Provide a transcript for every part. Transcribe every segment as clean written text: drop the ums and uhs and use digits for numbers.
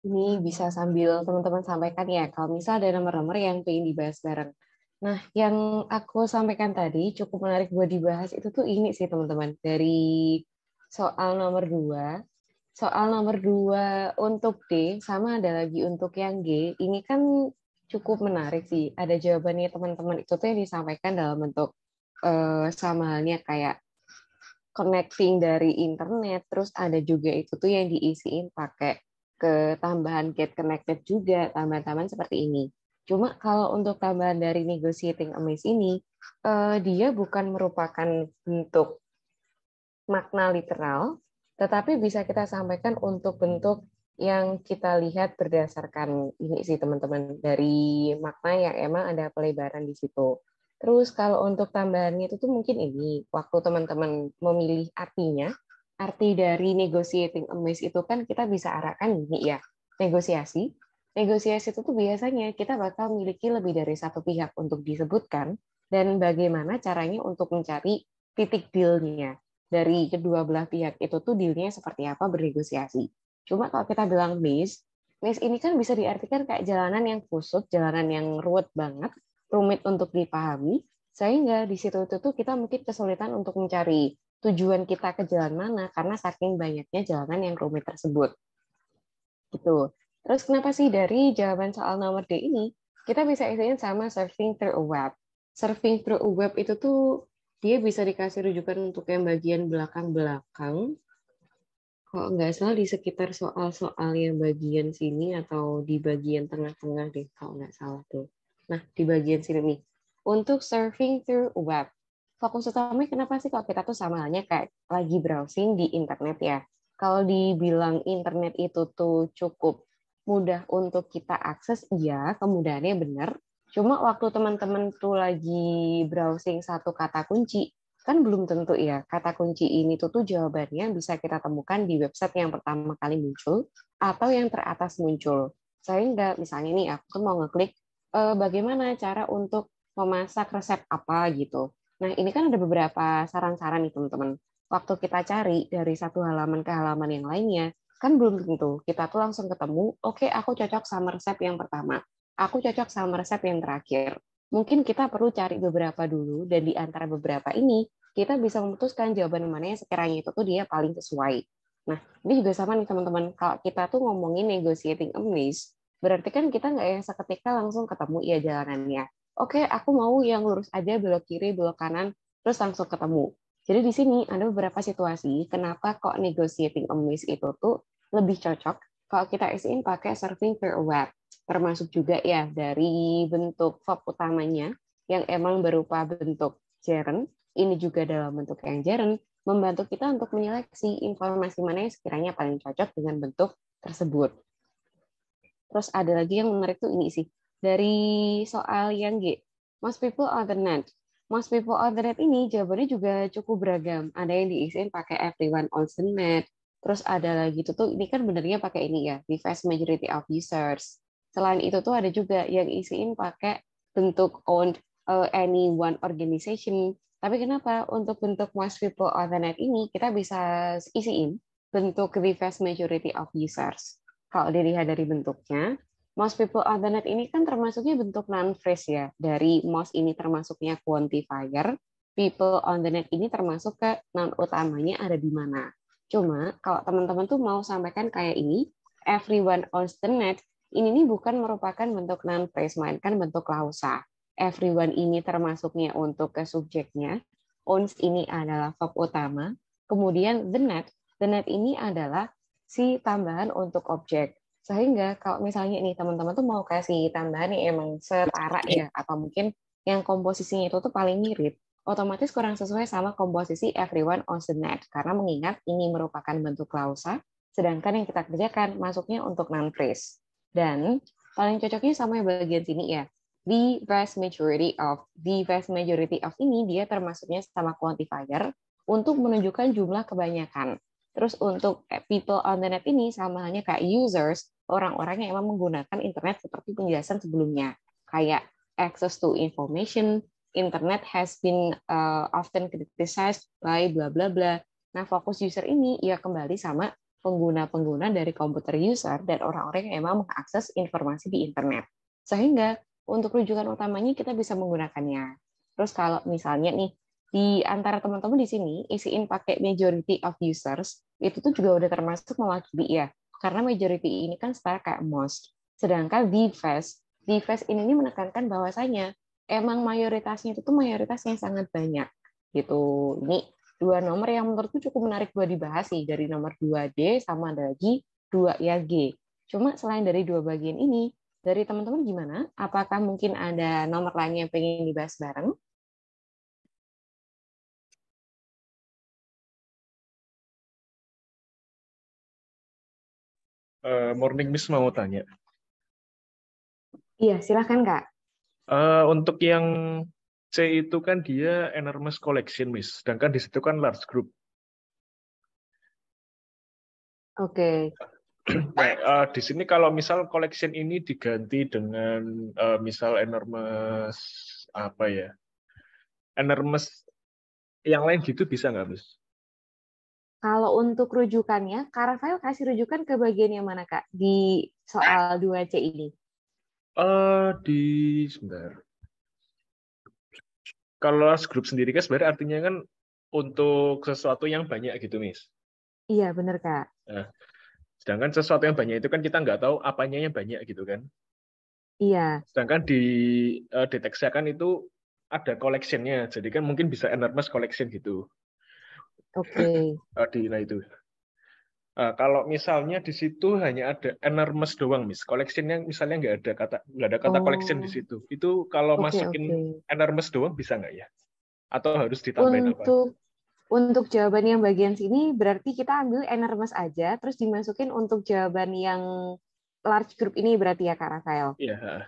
Ini bisa sambil teman-teman sampaikan ya, kalau misal ada nomor-nomor yang pengen dibahas bareng. Nah, yang aku sampaikan tadi cukup menarik buat dibahas itu tuh ini sih teman-teman. Dari soal nomor 2, soal nomor 2 untuk D, sama ada lagi untuk yang G, ini kan cukup menarik sih. Ada jawabannya teman-teman itu tuh yang disampaikan dalam bentuk sama halnya kayak connecting dari internet, terus ada juga itu tuh yang diisiin pakai ke tambahan get connected juga, tambahan-tambahan seperti ini. Cuma kalau untuk tambahan dari negotiating amaze ini, dia bukan merupakan bentuk makna literal, tetapi bisa kita sampaikan untuk bentuk yang kita lihat berdasarkan ini sih teman-teman, dari makna yang emang ada pelebaran di situ. Terus kalau untuk tambahannya itu tuh mungkin ini, waktu teman-teman memilih artinya, arti dari negotiating amaze itu kan kita bisa arahkan ini ya, negosiasi. Negosiasi itu tuh biasanya kita bakal memiliki lebih dari satu pihak untuk disebutkan, dan bagaimana caranya untuk mencari titik deal-nya dari kedua belah pihak itu tuh dealnya seperti apa bernegosiasi. Cuma kalau kita bilang maze, maze ini kan bisa diartikan kayak jalanan yang kusut, jalanan yang ruwet banget, rumit untuk dipahami, sehingga di situ itu tuh kita mungkin kesulitan untuk mencari tujuan kita ke jalan mana karena saking banyaknya jalanan yang rumit tersebut. Gitu. Terus kenapa sih dari jawaban soal nomor D ini kita bisa isiin sama surfing through a web. Surfing through a web itu tuh dia bisa dikasih rujukan untuk yang bagian belakang-belakang. Kalau nggak salah di sekitar soal-soal yang bagian sini atau di bagian tengah-tengah deh, kalau nggak salah tuh. Nah, di bagian sini nih. Untuk surfing through web, fokus utamanya kenapa sih kalau kita tuh sama halnya kayak lagi browsing di internet ya. Kalau dibilang internet itu tuh cukup mudah untuk kita akses, iya, kemudahannya benar. Cuma waktu teman-teman tuh lagi browsing satu kata kunci, kan belum tentu ya kata kunci ini tuh jawabannya bisa kita temukan di website yang pertama kali muncul atau yang teratas muncul. Sehingga misalnya nih aku kan mau ngeklik bagaimana cara untuk memasak resep apa gitu. Nah, ini kan ada beberapa saran-saran nih teman-teman. Waktu kita cari dari satu halaman ke halaman yang lainnya, kan belum tentu kita tuh langsung ketemu, oke, aku cocok sama resep yang pertama. Aku cocok sama resep yang terakhir. Mungkin kita perlu cari beberapa dulu, dan di antara beberapa ini, kita bisa memutuskan jawaban mana yang sekiranya itu tuh dia paling sesuai. Nah, ini juga sama nih teman-teman. Kalau kita tuh ngomongin negotiating a maze, berarti kan kita nggak yang seketika langsung ketemu ya jalanannya. Oke, aku mau yang lurus aja, belok kiri, belok kanan, terus langsung ketemu. Jadi di sini ada beberapa situasi kenapa kok negotiating a maze itu tuh lebih cocok kalau kita isiin pakai surfing per web. Termasuk juga ya dari bentuk verb utamanya yang emang berupa bentuk gerund, ini juga dalam bentuk yang gerund, membantu kita untuk menyeleksi informasi mana yang sekiranya paling cocok dengan bentuk tersebut. Terus ada lagi yang menarik tuh ini sih, dari soal yang G, most people on the net. Most people on the net ini jawabannya juga cukup beragam. Ada yang diisiin pakai everyone on the net. Terus ada lagi tuh ini kan benernya pakai ini ya, the vast majority of users. Selain itu tuh ada juga yang isiin pakai bentuk owned any one organization. Tapi kenapa untuk bentuk most people on the net ini kita bisa isiin bentuk the vast majority of users? Kalau dilihat dari bentuknya, most people on the net ini kan termasuknya bentuk non-phrase ya. Dari most ini termasuknya quantifier, people on the net ini termasuk ke noun utamanya ada di mana. Cuma kalau teman-teman tuh mau sampaikan kayak ini, everyone on the net, ini nih bukan merupakan bentuk non-phrase, melainkan bentuk klausa. Everyone ini termasuknya untuk ke subjeknya, owns ini adalah verb utama, kemudian the net ini adalah si tambahan untuk objek. Sehingga kalau misalnya ini teman-teman tuh mau kasih tambahan yang emang setara ya, atau mungkin yang komposisinya itu tuh paling mirip, otomatis kurang sesuai sama komposisi everyone on the net. Karena mengingat ini merupakan bentuk klausa, sedangkan yang kita kerjakan masuknya untuk non-phrase. Dan paling cocoknya sama yang bagian sini ya. The vast majority of ini dia termasuknya sama quantifier untuk menunjukkan jumlah kebanyakan. Terus untuk people on the net ini sama halnya kayak users, orang-orang yang emang menggunakan internet seperti penjelasan sebelumnya. Kayak access to information, internet has been often criticized by bla bla bla. Nah, fokus user ini ya kembali sama pengguna-pengguna dari komputer user dan orang-orang yang emang mengakses informasi di internet. Sehingga untuk rujukan utamanya kita bisa menggunakannya. Terus kalau misalnya nih, di antara teman-teman di sini isiin pakai majority of users, itu tuh juga udah termasuk mewakili ya. Karena majority ini kan setara kayak most. Sedangkan the vast ini menekankan bahwasanya emang mayoritasnya itu tuh mayoritas yang sangat banyak gitu. Ini dua nomor yang menurutku cukup menarik buat dibahas sih, dari nomor 2D sama ada lagi 2 ya G. Cuma selain dari dua bagian ini, dari teman-teman gimana? Apakah mungkin ada nomor lain yang pengen dibahas bareng? Morning Miss mau tanya. Iya, silahkan Kak. Untuk yang C itu kan dia enormous collection, Miss. Sedangkan di situ kan large group. Oke. Nah, di sini kalau misal collection ini diganti dengan misal enormous apa ya? Enormous yang lain gitu bisa nggak, Miss? Kalau untuk rujukannya, Kak Rafael kasih rujukan ke bagian yang mana Kak di soal 2C ini? Sebentar. Kalau large group sendiri kan sebenarnya artinya kan untuk sesuatu yang banyak gitu, Miss. Iya, benar Kak. Nah, sedangkan sesuatu yang banyak itu kan kita nggak tahu apanya yang banyak gitu kan. Iya, Sedangkan di deteksi kan itu ada collection-nya. Jadi kan mungkin bisa enormous collection gitu. oke. Nah itu. Kalau misalnya di situ hanya ada enormous doang, Miss. Collection-nya misalnya nggak ada kata collection di Oh, situ. Itu kalau oke, oke. masukin enormous doang bisa nggak ya? Atau harus ditambahin apa? Untuk jawaban yang bagian sini berarti kita ambil enormous aja, terus dimasukin untuk jawaban yang large group ini berarti ya Kak Rafael. Iya.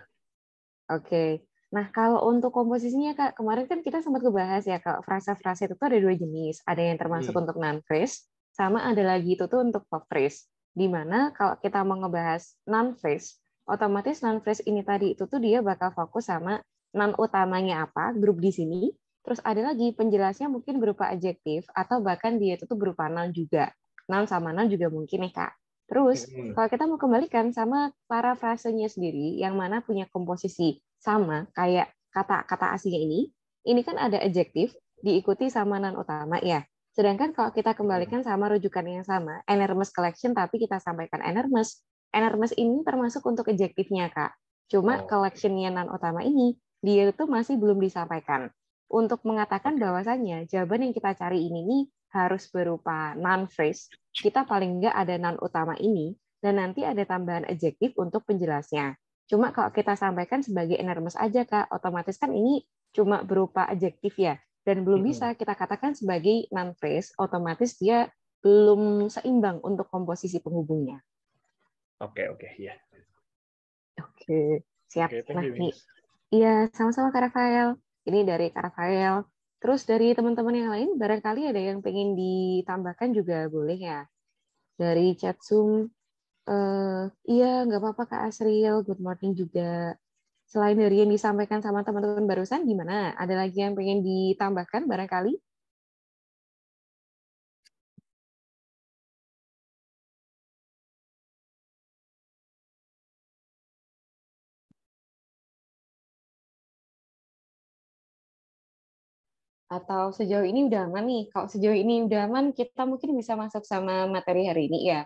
Oke. Nah, kalau untuk komposisinya Kak, kemarin kan kita sempat ngebahas ya Kak, frasa-frasa itu tuh ada dua jenis. Ada yang termasuk Hmm. untuk non-phrase, sama ada lagi itu tuh untuk pop phrase. Di mana kalau kita mau ngebahas non-phrase, otomatis non-phrase ini tadi itu tuh dia bakal fokus sama non utamanya apa, grup di sini. Terus ada lagi penjelasnya mungkin berupa adjektif, atau bahkan dia itu tuh berupa noun juga. Noun sama noun juga mungkin nih Kak. Terus, Hmm. kalau kita mau kembalikan sama parafrasenya sendiri, yang mana punya komposisi sama kayak kata-kata aslinya ini kan ada adjektif diikuti sama non utama ya. Sedangkan kalau kita kembalikan sama rujukan yang sama, enormous collection tapi kita sampaikan enormous. Enormous ini termasuk untuk adjektifnya, Kak. Cuma Oh, collectionnya non utama ini, dia itu masih belum disampaikan. Untuk mengatakan oke. bahwasannya jawaban yang kita cari ini nih harus berupa non phrase, kita paling enggak ada non utama ini, dan nanti ada tambahan adjektif untuk penjelasnya. Cuma kalau kita sampaikan sebagai enormous aja, Kak, otomatis kan ini cuma berupa adjektif ya, dan belum bisa kita katakan sebagai non phrase, otomatis dia belum seimbang untuk komposisi penghubungnya. Oke, ya. Oke, siap. Oke, thank Nah, you, nih, Miss. iya sama-sama Kak Rafael. Ini dari Kak Rafael. Terus dari teman-teman yang lain, barangkali ada yang pengen ditambahkan juga boleh ya. Dari chat Zoom, iya nggak apa-apa Kak Asril, good morning juga. Selain dari yang disampaikan sama teman-teman barusan, gimana? Ada lagi yang pengen ditambahkan barangkali? Atau sejauh ini udah aman nih? Kalau sejauh ini udah aman, kita mungkin bisa masuk sama materi hari ini ya.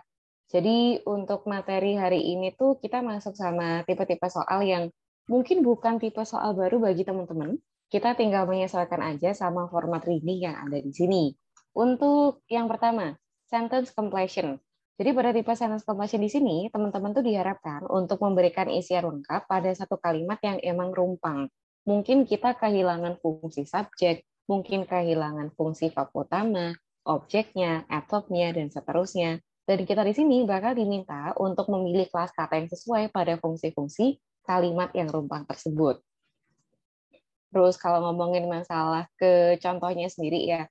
Jadi untuk materi hari ini tuh kita masuk sama tipe-tipe soal yang mungkin bukan tipe soal baru bagi teman-teman. Kita tinggal menyesuaikan aja sama format reading yang ada di sini. Untuk yang pertama, sentence completion. Jadi pada tipe sentence completion di sini, teman-teman tuh diharapkan untuk memberikan isian lengkap pada satu kalimat yang emang rumpang. Mungkin kita kehilangan fungsi subjek, mungkin kehilangan fungsi verb utama, objeknya, adverbnya, dan seterusnya. Dan kita di sini bakal diminta untuk memilih kelas kata yang sesuai pada fungsi-fungsi kalimat yang rumpang tersebut. Terus kalau ngomongin masalah ke contohnya sendiri ya,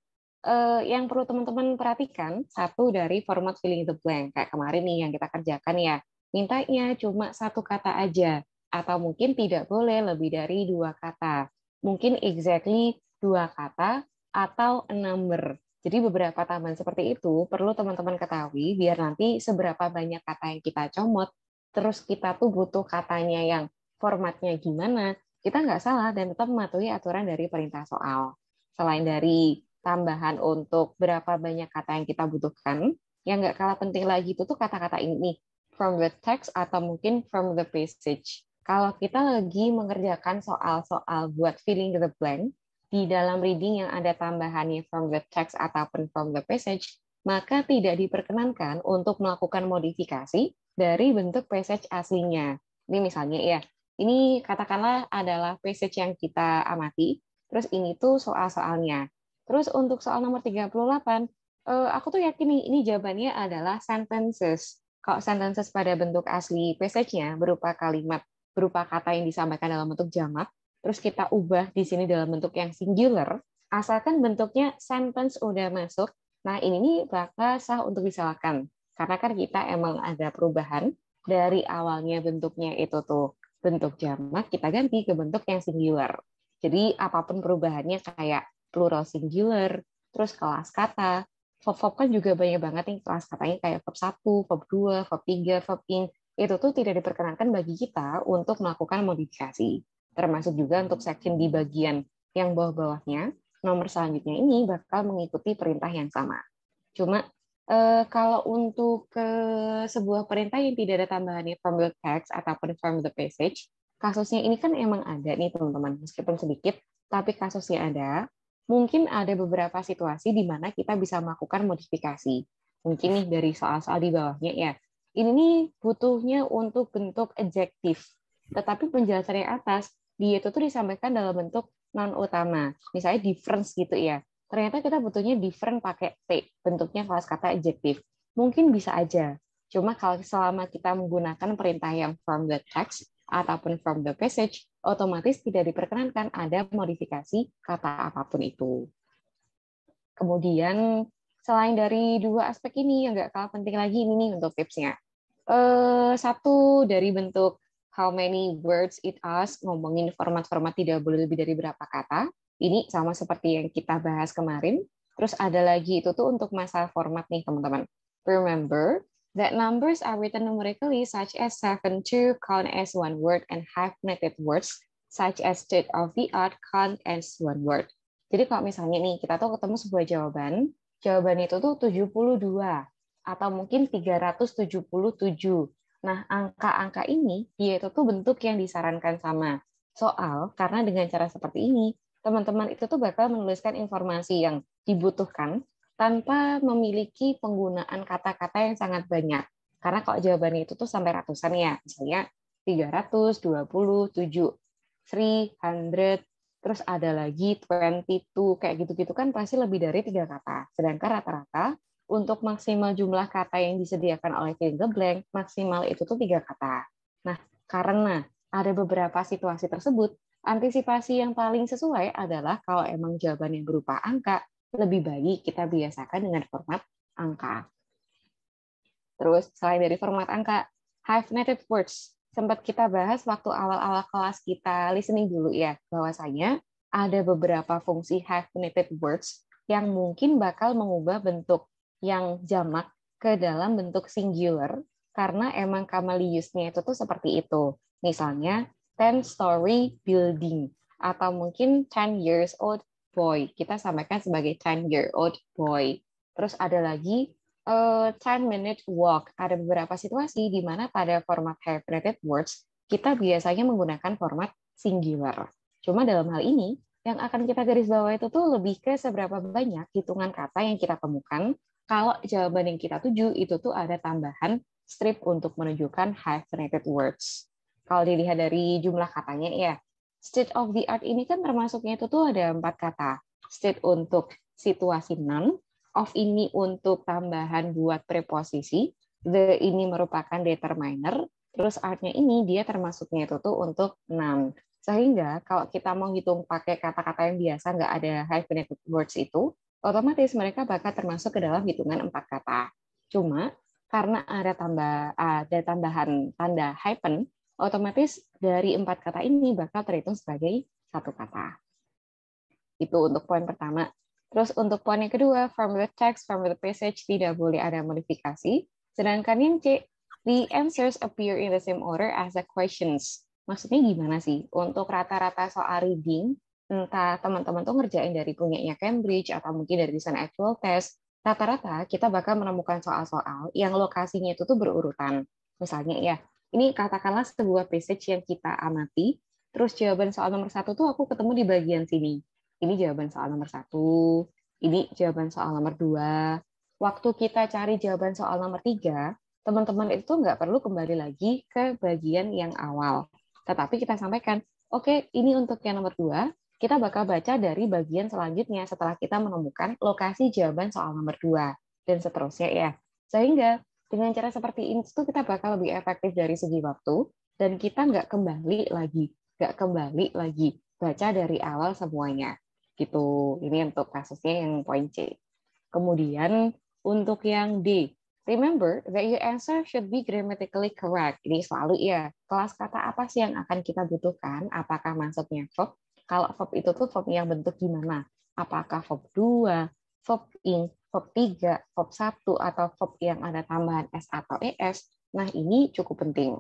yang perlu teman-teman perhatikan, satu dari format filling the blank. Kayak kemarin nih yang kita kerjakan ya, mintanya cuma satu kata aja, atau mungkin tidak boleh lebih dari dua kata. Mungkin exactly dua kata atau a number. Jadi beberapa tambahan seperti itu perlu teman-teman ketahui biar nanti seberapa banyak kata yang kita comot, terus kita tuh butuh katanya yang formatnya gimana, kita nggak salah dan tetap mematuhi aturan dari perintah soal. Selain dari tambahan untuk berapa banyak kata yang kita butuhkan, yang nggak kalah penting lagi itu tuh kata-kata ini, from the text atau mungkin from the passage. Kalau kita lagi mengerjakan soal-soal buat filling the blank, di dalam reading yang ada tambahannya from the text ataupun from the passage, maka tidak diperkenankan untuk melakukan modifikasi dari bentuk passage aslinya. Ini misalnya ya, ini katakanlah adalah passage yang kita amati, terus ini tuh soal-soalnya. Terus untuk soal nomor 38, aku tuh yakin nih, ini jawabannya adalah sentences. Kalau sentences pada bentuk asli passage-nya berupa kalimat, berupa kata yang disampaikan dalam bentuk jamak, terus kita ubah di sini dalam bentuk yang singular, asalkan bentuknya sentence udah masuk, nah ini nih bakal sah untuk disalahkan. Karena kan kita emang ada perubahan dari awalnya bentuknya itu tuh bentuk jamak, kita ganti ke bentuk yang singular. Jadi apapun perubahannya kayak plural singular, terus kelas kata, verb kan juga banyak banget nih kelas katanya kayak verb 1, verb 2, verb 3, verb in. Itu tuh tidak diperkenankan bagi kita untuk melakukan modifikasi. Termasuk juga untuk section di bagian yang bawah-bawahnya, nomor selanjutnya ini bakal mengikuti perintah yang sama. Cuma kalau untuk sebuah perintah yang tidak ada tambahannya from the text ataupun from the passage, kasusnya ini kan emang ada nih teman-teman, meskipun sedikit, tapi kasusnya ada. Mungkin ada beberapa situasi di mana kita bisa melakukan modifikasi. Mungkin nih dari soal-soal di bawahnya ya. Ini nih butuhnya untuk bentuk adjektif. Tetapi penjelasan yang atas, dia itu tuh disampaikan dalam bentuk non utama. Misalnya difference gitu ya. Ternyata kita butuhnya different pakai T, bentuknya kelas kata adjektif. Mungkin bisa aja. Cuma kalau selama kita menggunakan perintah yang from the text ataupun from the passage, otomatis tidak diperkenankan ada modifikasi kata apapun itu. Kemudian, selain dari dua aspek ini, yang nggak kalah penting lagi ini nih untuk tipsnya. Satu, dari bentuk how many words it asks, ngomongin format-format tidak boleh lebih dari berapa kata. Ini sama seperti yang kita bahas kemarin. Terus ada lagi itu tuh untuk masalah format nih teman-teman. Remember that numbers are written numerically such as 7 to count as one word and hyphenated words such as state of the art count as one word. Jadi kalau misalnya nih kita tuh ketemu sebuah jawaban itu tuh 72 atau mungkin 377. Nah, angka-angka ini dia itu tuh bentuk yang disarankan sama soal karena dengan cara seperti ini teman-teman itu tuh bakal menuliskan informasi yang dibutuhkan tanpa memiliki penggunaan kata-kata yang sangat banyak. Karena kalau jawabannya itu tuh sampai ratusan ya, misalnya 327, 300, terus ada lagi 22, kayak gitu-gitu kan pasti lebih dari 3 kata. Sedangkan rata-rata untuk maksimal jumlah kata yang disediakan oleh fill in the blank, maksimal itu tuh 3 kata. Nah, karena ada beberapa situasi tersebut, antisipasi yang paling sesuai adalah kalau emang jawabannya berupa angka, lebih baik kita biasakan dengan format angka. Terus, selain dari format angka, hyphenated words. Sempat kita bahas waktu awal-awal kelas kita listening dulu ya, bahwasanya ada beberapa fungsi hyphenated words yang mungkin bakal mengubah bentuk yang jamak ke dalam bentuk singular, karena emang Cameliusnya itu tuh seperti itu. Misalnya, 10-story building, atau mungkin 10 years old boy. Kita sampaikan sebagai 10-year-old boy. Terus ada lagi 10-minute walk. Ada beberapa situasi di mana pada format hyphenated words, kita biasanya menggunakan format singular. Cuma dalam hal ini, yang akan kita garis bawah itu tuh lebih ke seberapa banyak hitungan kata yang kita temukan kalau jawaban yang kita tuju itu tuh ada tambahan strip untuk menunjukkan hyphenated words. Kalau dilihat dari jumlah katanya ya, state of the art ini kan termasuknya itu tuh ada 4 kata. State untuk situasi noun, of ini untuk tambahan buat preposisi, the ini merupakan determiner, terus art-nya ini dia termasuknya itu tuh untuk noun. Sehingga kalau kita mau hitung pakai kata-kata yang biasa nggak ada hyphenated words itu, otomatis mereka bakal termasuk ke dalam hitungan 4 kata. Cuma karena ada tambahan tanda hyphen, otomatis dari 4 kata ini bakal terhitung sebagai 1 kata. Itu untuk poin pertama. Terus untuk poin yang kedua, from the text, from the passage, tidak boleh ada modifikasi. Sedangkan yang C, the answers appear in the same order as the questions. Maksudnya gimana sih? Untuk rata-rata soal reading, entah teman-teman tuh ngerjain dari punyanya Cambridge atau mungkin dari desain actual test, rata-rata kita bakal menemukan soal-soal yang lokasinya itu tuh berurutan. Misalnya ya, ini katakanlah sebuah passage yang kita amati, terus jawaban soal nomor 1 tuh aku ketemu di bagian sini. Ini jawaban soal nomor 1, ini jawaban soal nomor 2. Waktu kita cari jawaban soal nomor 3, teman-teman itu nggak perlu kembali lagi ke bagian yang awal. Tetapi kita sampaikan, oke, ini untuk yang nomor 2, kita bakal baca dari bagian selanjutnya setelah kita menemukan lokasi jawaban soal nomor 2, dan seterusnya ya. Sehingga dengan cara seperti ini itu kita bakal lebih efektif dari segi waktu, dan kita nggak kembali lagi baca dari awal semuanya. Gitu. Ini untuk kasusnya yang poin C. Kemudian untuk yang D, remember that your answer should be grammatically correct. Ini selalu ya, kelas kata apa sih yang akan kita butuhkan? Apakah maksudnya verb? Kalau verb itu tuh verb yang bentuk gimana? Apakah verb 2, verb ing, verb 3, verb 1, atau verb yang ada tambahan S atau ES? Nah, ini cukup penting.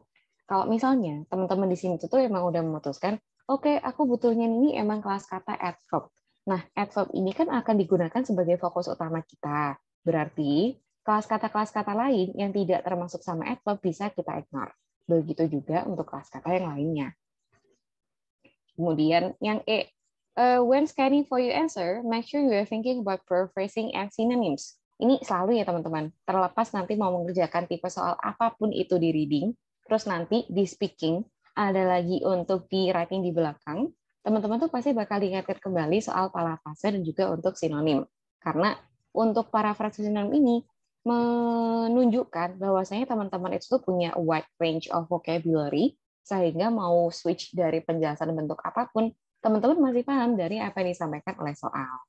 Kalau misalnya teman-teman di sini tuh emang udah memutuskan, oke, aku butuhnya ini emang kelas kata adverb. Nah, adverb ini kan akan digunakan sebagai fokus utama kita. Berarti, kelas kata lain yang tidak termasuk sama adverb bisa kita ignore. Begitu juga untuk kelas kata yang lainnya. Kemudian yang E, when scanning for your answer, make sure you are thinking about paraphrasing and synonyms. Ini selalu ya teman-teman, terlepas nanti mau mengerjakan tipe soal apapun itu di reading, terus nanti di speaking, ada lagi untuk di writing di belakang, teman-teman tuh pasti bakal diingatkan kembali soal parafrase dan juga untuk sinonim. Karena untuk parafrase sinonim ini menunjukkan bahwasanya teman-teman itu tuh punya a wide range of vocabulary, sehingga mau switch dari penjelasan bentuk apapun, teman-teman masih paham dari apa yang disampaikan oleh soal.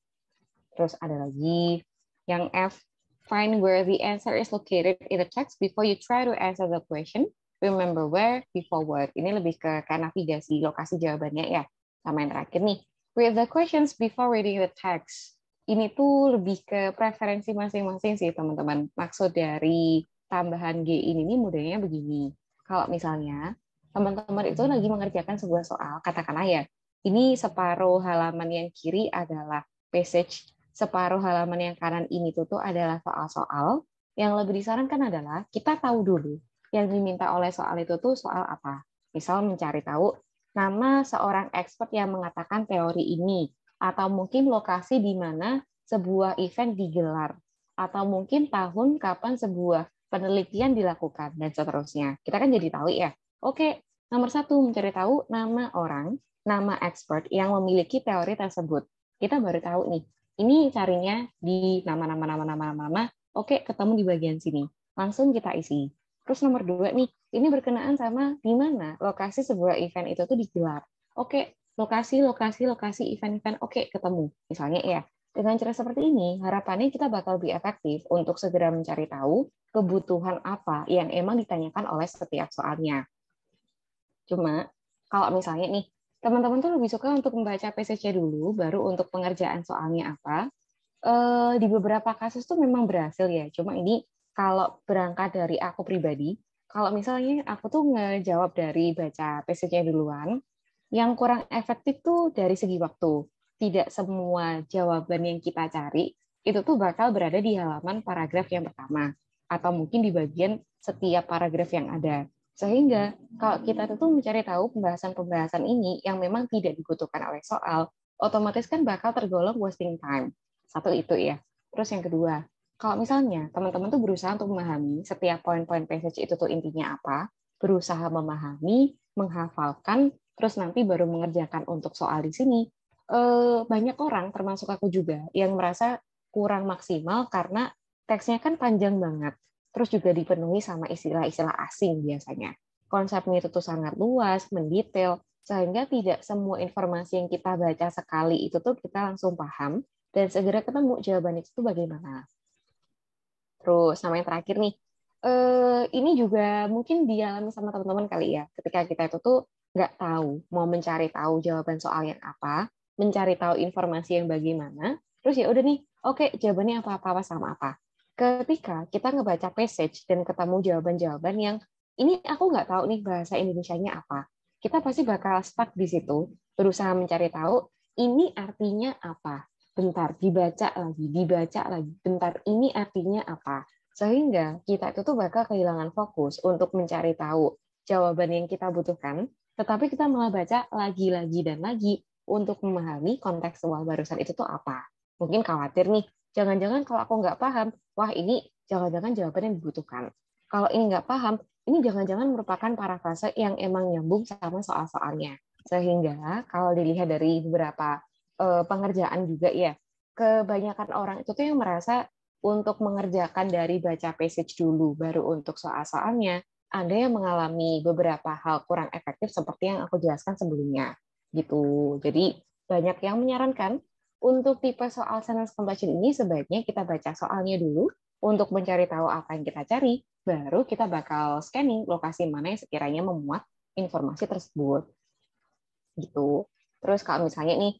Terus ada lagi yang F, find where the answer is located in the text before you try to answer the question. Remember where before what. Ini lebih ke navigasi lokasi jawabannya ya. Sama yang terakhir nih, read the questions before reading the text. Ini tuh lebih ke preferensi masing-masing sih teman-teman. Maksud dari tambahan G ini nih modelnya begini. Kalau misalnya teman-teman itu lagi mengerjakan sebuah soal, katakanlah ya, ini separuh halaman yang kiri adalah passage, separuh halaman yang kanan ini tuh adalah soal-soal. Yang lebih disarankan adalah kita tahu dulu yang diminta oleh soal itu tuh soal apa. Misal mencari tahu nama seorang expert yang mengatakan teori ini, atau mungkin lokasi di mana sebuah event digelar, atau mungkin tahun kapan sebuah penelitian dilakukan, dan seterusnya. Kita kan jadi tahu ya, oke, nomor 1 mencari tahu nama orang, nama expert yang memiliki teori tersebut. Kita baru tahu nih, ini carinya di nama, oke, ketemu di bagian sini. Langsung kita isi. Terus nomor 2 nih, ini berkenaan sama di mana lokasi sebuah event itu tuh digelar. Oke, lokasi event-event, oke, ketemu. Misalnya ya, dengan cara seperti ini, harapannya kita bakal lebih efektif untuk segera mencari tahu kebutuhan apa yang emang ditanyakan oleh setiap soalnya. Cuma, kalau misalnya nih, teman-teman tuh lebih suka untuk membaca passage-nya dulu, baru untuk pengerjaan soalnya apa, di beberapa kasus tuh memang berhasil ya. Cuma ini kalau berangkat dari aku pribadi, kalau misalnya aku tuh ngejawab dari baca passage-nya duluan, yang kurang efektif tuh dari segi waktu. Tidak semua jawaban yang kita cari itu tuh bakal berada di halaman paragraf yang pertama, atau mungkin di bagian setiap paragraf yang ada. Sehingga kalau kita tuh mencari tahu pembahasan-pembahasan ini yang memang tidak dibutuhkan oleh soal, otomatis kan bakal tergolong wasting time. Satu itu ya. Terus yang kedua, kalau misalnya teman-teman tuh berusaha untuk memahami setiap poin-poin passage itu tuh intinya apa, berusaha memahami, menghafalkan, terus nanti baru mengerjakan untuk soal di sini, banyak orang, termasuk aku juga, yang merasa kurang maksimal karena teksnya kan panjang banget. Terus juga dipenuhi sama istilah-istilah asing biasanya. Konsepnya itu tuh sangat luas, mendetail, sehingga tidak semua informasi yang kita baca sekali itu tuh kita langsung paham, dan segera ketemu jawaban itu tuh bagaimana. Terus sama yang terakhir nih, ini juga mungkin dialami sama teman-teman kali ya, ketika kita itu tuh nggak tahu mau mencari tahu jawaban soal yang apa, mencari tahu informasi yang bagaimana, Terus ya udah nih, oke, jawabannya apa sama apa. Ketika kita ngebaca passage dan ketemu jawaban-jawaban yang ini aku nggak tahu nih bahasa Indonesianya apa, kita pasti bakal stuck di situ, berusaha mencari tahu ini artinya apa. Bentar, dibaca lagi. Bentar, ini artinya apa. Sehingga kita itu tuh bakal kehilangan fokus untuk mencari tahu jawaban yang kita butuhkan, tetapi kita malah baca lagi-lagi dan lagi untuk memahami kontekstual barusan itu tuh apa. Mungkin khawatir nih, jangan-jangan kalau aku nggak paham, wah ini jangan-jangan jawaban yang dibutuhkan. Kalau ini nggak paham, ini jangan-jangan merupakan parafrase yang emang nyambung sama soal-soalnya. Sehingga kalau dilihat dari beberapa pengerjaan juga ya, kebanyakan orang itu tuh yang merasa untuk mengerjakan dari baca passage dulu, baru untuk soal-soalnya, ada yang mengalami beberapa hal kurang efektif seperti yang aku jelaskan sebelumnya. Gitu. Jadi banyak yang menyarankan untuk tipe soal sentence completion ini sebaiknya kita baca soalnya dulu untuk mencari tahu apa yang kita cari, baru kita bakal scanning lokasi mana yang sekiranya memuat informasi tersebut. Gitu. Terus kalau misalnya nih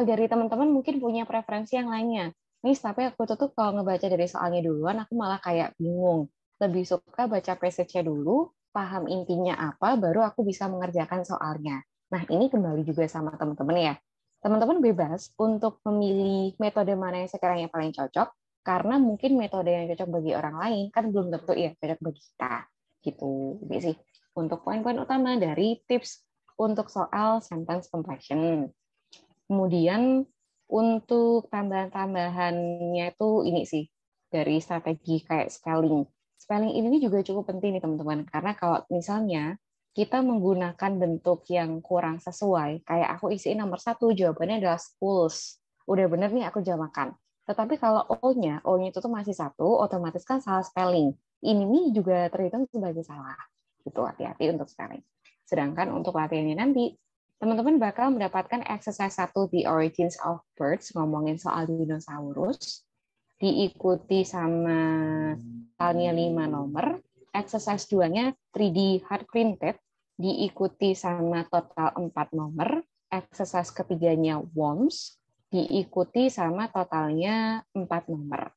dari teman-teman mungkin punya preferensi yang lainnya. Nih, tapi aku tuh kalau ngebaca dari soalnya duluan, aku malah kayak bingung. Lebih suka baca passage-nya dulu, paham intinya apa, baru aku bisa mengerjakan soalnya. Nah, ini kembali juga sama teman-teman ya. Teman-teman bebas untuk memilih metode mana yang sekiranya paling cocok, karena mungkin metode yang cocok bagi orang lain kan belum tentu ya cocok bagi kita. Gitu. Jadi sih, untuk poin-poin utama dari tips untuk soal sentence completion. Kemudian untuk tambahan-tambahannya itu ini sih, dari strategi kayak spelling. Spelling ini juga cukup penting nih teman-teman, karena kalau misalnya kita menggunakan bentuk yang kurang sesuai, kayak aku isiin nomor 1, jawabannya adalah schools. Udah bener nih aku jamakan. Tetapi kalau O-nya itu tuh masih 1, otomatis kan salah spelling. Ini nih juga terhitung sebagai salah. Itu hati-hati untuk spelling. Sedangkan untuk latihannya nanti, teman-teman bakal mendapatkan exercise 1 The Origins of Birds, ngomongin soal dinosaurus, diikuti sama soalnya 5 nomor, exercise 2-nya 3D hard printed, diikuti sama total 4 nomor, exercise ketiganya worms, diikuti sama totalnya 4 nomor.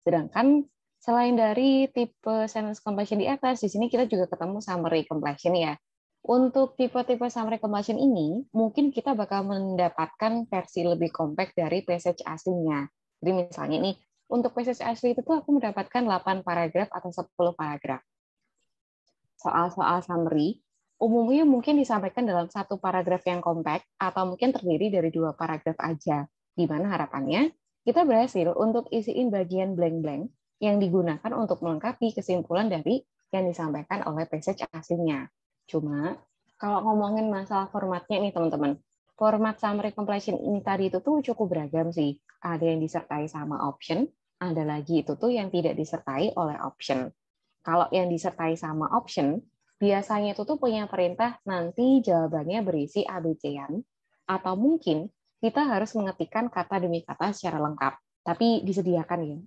Sedangkan selain dari tipe sentence completion di atas, di sini kita juga ketemu summary completion ya. Untuk tipe-tipe summary completion ini, mungkin kita bakal mendapatkan versi lebih compact dari passage aslinya. Jadi misalnya nih, untuk passage asli itu tuh aku mendapatkan 8 paragraf atau 10 paragraf. Soal-soal summary, umumnya mungkin disampaikan dalam satu paragraf yang compact atau mungkin terdiri dari 2 paragraf aja. Di mana harapannya kita berhasil untuk isiin bagian blank-blank yang digunakan untuk melengkapi kesimpulan dari yang disampaikan oleh passage aslinya. Cuma, kalau ngomongin masalah formatnya nih teman-teman, format summary completion ini tadi itu tuh cukup beragam sih. Ada yang disertai sama option, ada lagi itu tuh yang tidak disertai oleh option. Kalau yang disertai sama option, biasanya itu tuh punya perintah nanti jawabannya berisi ABC-an, atau mungkin kita harus mengetikkan kata demi kata secara lengkap, tapi disediakan ya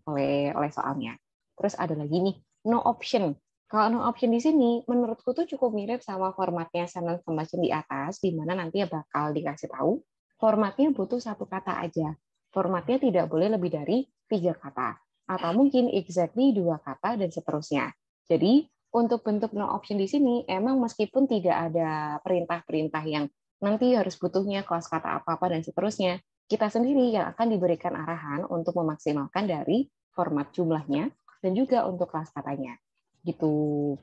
oleh soalnya. Terus ada lagi nih, no option. Kalau no option di sini, menurutku tuh cukup mirip sama formatnya sentence completion di atas, di mana nanti ya bakal dikasih tahu, formatnya butuh 1 kata aja. Formatnya tidak boleh lebih dari 3 kata. Atau mungkin exactly 2 kata, dan seterusnya. Jadi, untuk bentuk no option di sini, emang meskipun tidak ada perintah-perintah yang nanti harus butuhnya kelas kata apa-apa, dan seterusnya, kita sendiri yang akan diberikan arahan untuk memaksimalkan dari format jumlahnya, dan juga untuk kelas katanya. Gitu.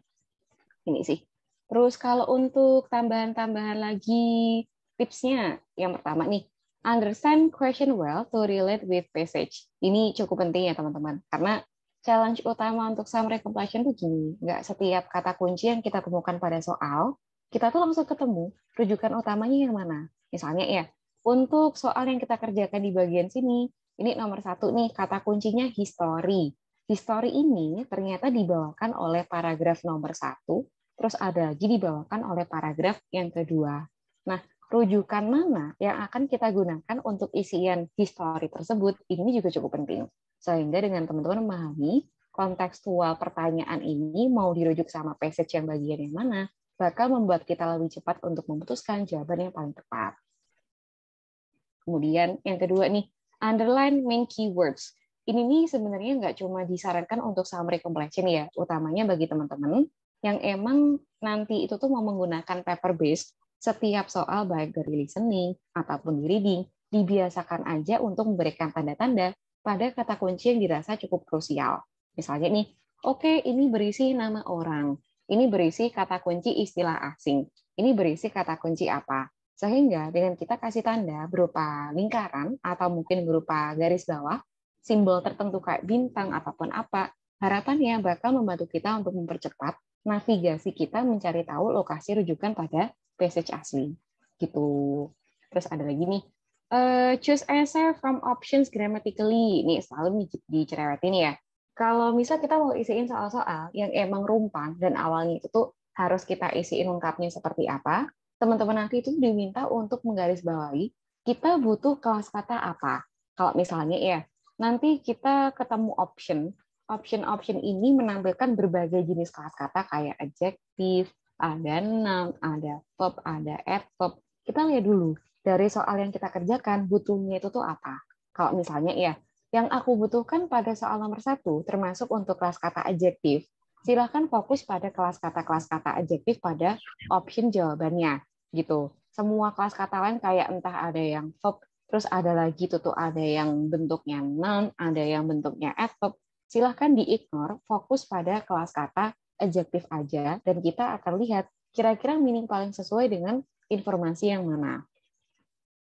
Ini sih. Terus kalau untuk tambahan-tambahan lagi tipsnya, yang pertama nih, understand question well to relate with passage. Ini cukup penting ya teman-teman, karena challenge utama untuk summary completion tuh gini, nggak setiap kata kunci yang kita temukan pada soal, kita tuh langsung ketemu rujukan utamanya yang mana. Misalnya ya, untuk soal yang kita kerjakan di bagian sini, ini nomor 1 nih, kata kuncinya history. History ini ternyata dibawakan oleh paragraf nomor 1, terus ada lagi dibawakan oleh paragraf yang kedua. Nah, rujukan mana yang akan kita gunakan untuk isian history tersebut, ini juga cukup penting. Sehingga dengan teman-teman memahami kontekstual pertanyaan ini mau dirujuk sama passage yang bagian yang mana, bakal membuat kita lebih cepat untuk memutuskan jawaban yang paling tepat. Kemudian yang kedua nih, underline main keywords. Ini nih sebenarnya nggak cuma disarankan untuk summary completion ya, utamanya bagi teman-teman yang emang nanti itu tuh mau menggunakan paper based setiap soal baik dari listening ataupun di reading, dibiasakan aja untuk memberikan tanda-tanda pada kata kunci yang dirasa cukup krusial. Misalnya nih, oke, ini berisi nama orang, ini berisi kata kunci istilah asing, ini berisi kata kunci apa. Sehingga dengan kita kasih tanda berupa lingkaran atau mungkin berupa garis bawah, simbol tertentu kayak bintang ataupun apa, harapannya bakal membantu kita untuk mempercepat navigasi kita mencari tahu lokasi rujukan pada passage asli. Gitu. Terus ada lagi nih, choose answer from options grammatically. Ini selalu dicerewetin ya. Kalau misal kita mau isiin soal-soal yang emang rumpang dan awalnya itu tuh harus kita isiin lengkapnya seperti apa, teman-teman nanti itu diminta untuk menggarisbawahi kita butuh kelas kata apa. Kalau misalnya ya, nanti kita ketemu option ini menampilkan berbagai jenis kelas kata kayak adjektif, ada noun, ada verb, ada adverb. Kita lihat dulu dari soal yang kita kerjakan butuhnya itu tuh apa. Kalau misalnya ya, yang aku butuhkan pada soal nomor 1 termasuk untuk kelas kata adjektif, silakan fokus pada kelas kata adjektif pada option jawabannya gitu. Semua kelas kata lain kayak entah ada yang verb, terus ada lagi tuh ada yang bentuknya noun, ada yang bentuknya adverb. Silahkan di-ignore, fokus pada kelas kata adjektif aja, dan kita akan lihat kira-kira meaning paling sesuai dengan informasi yang mana.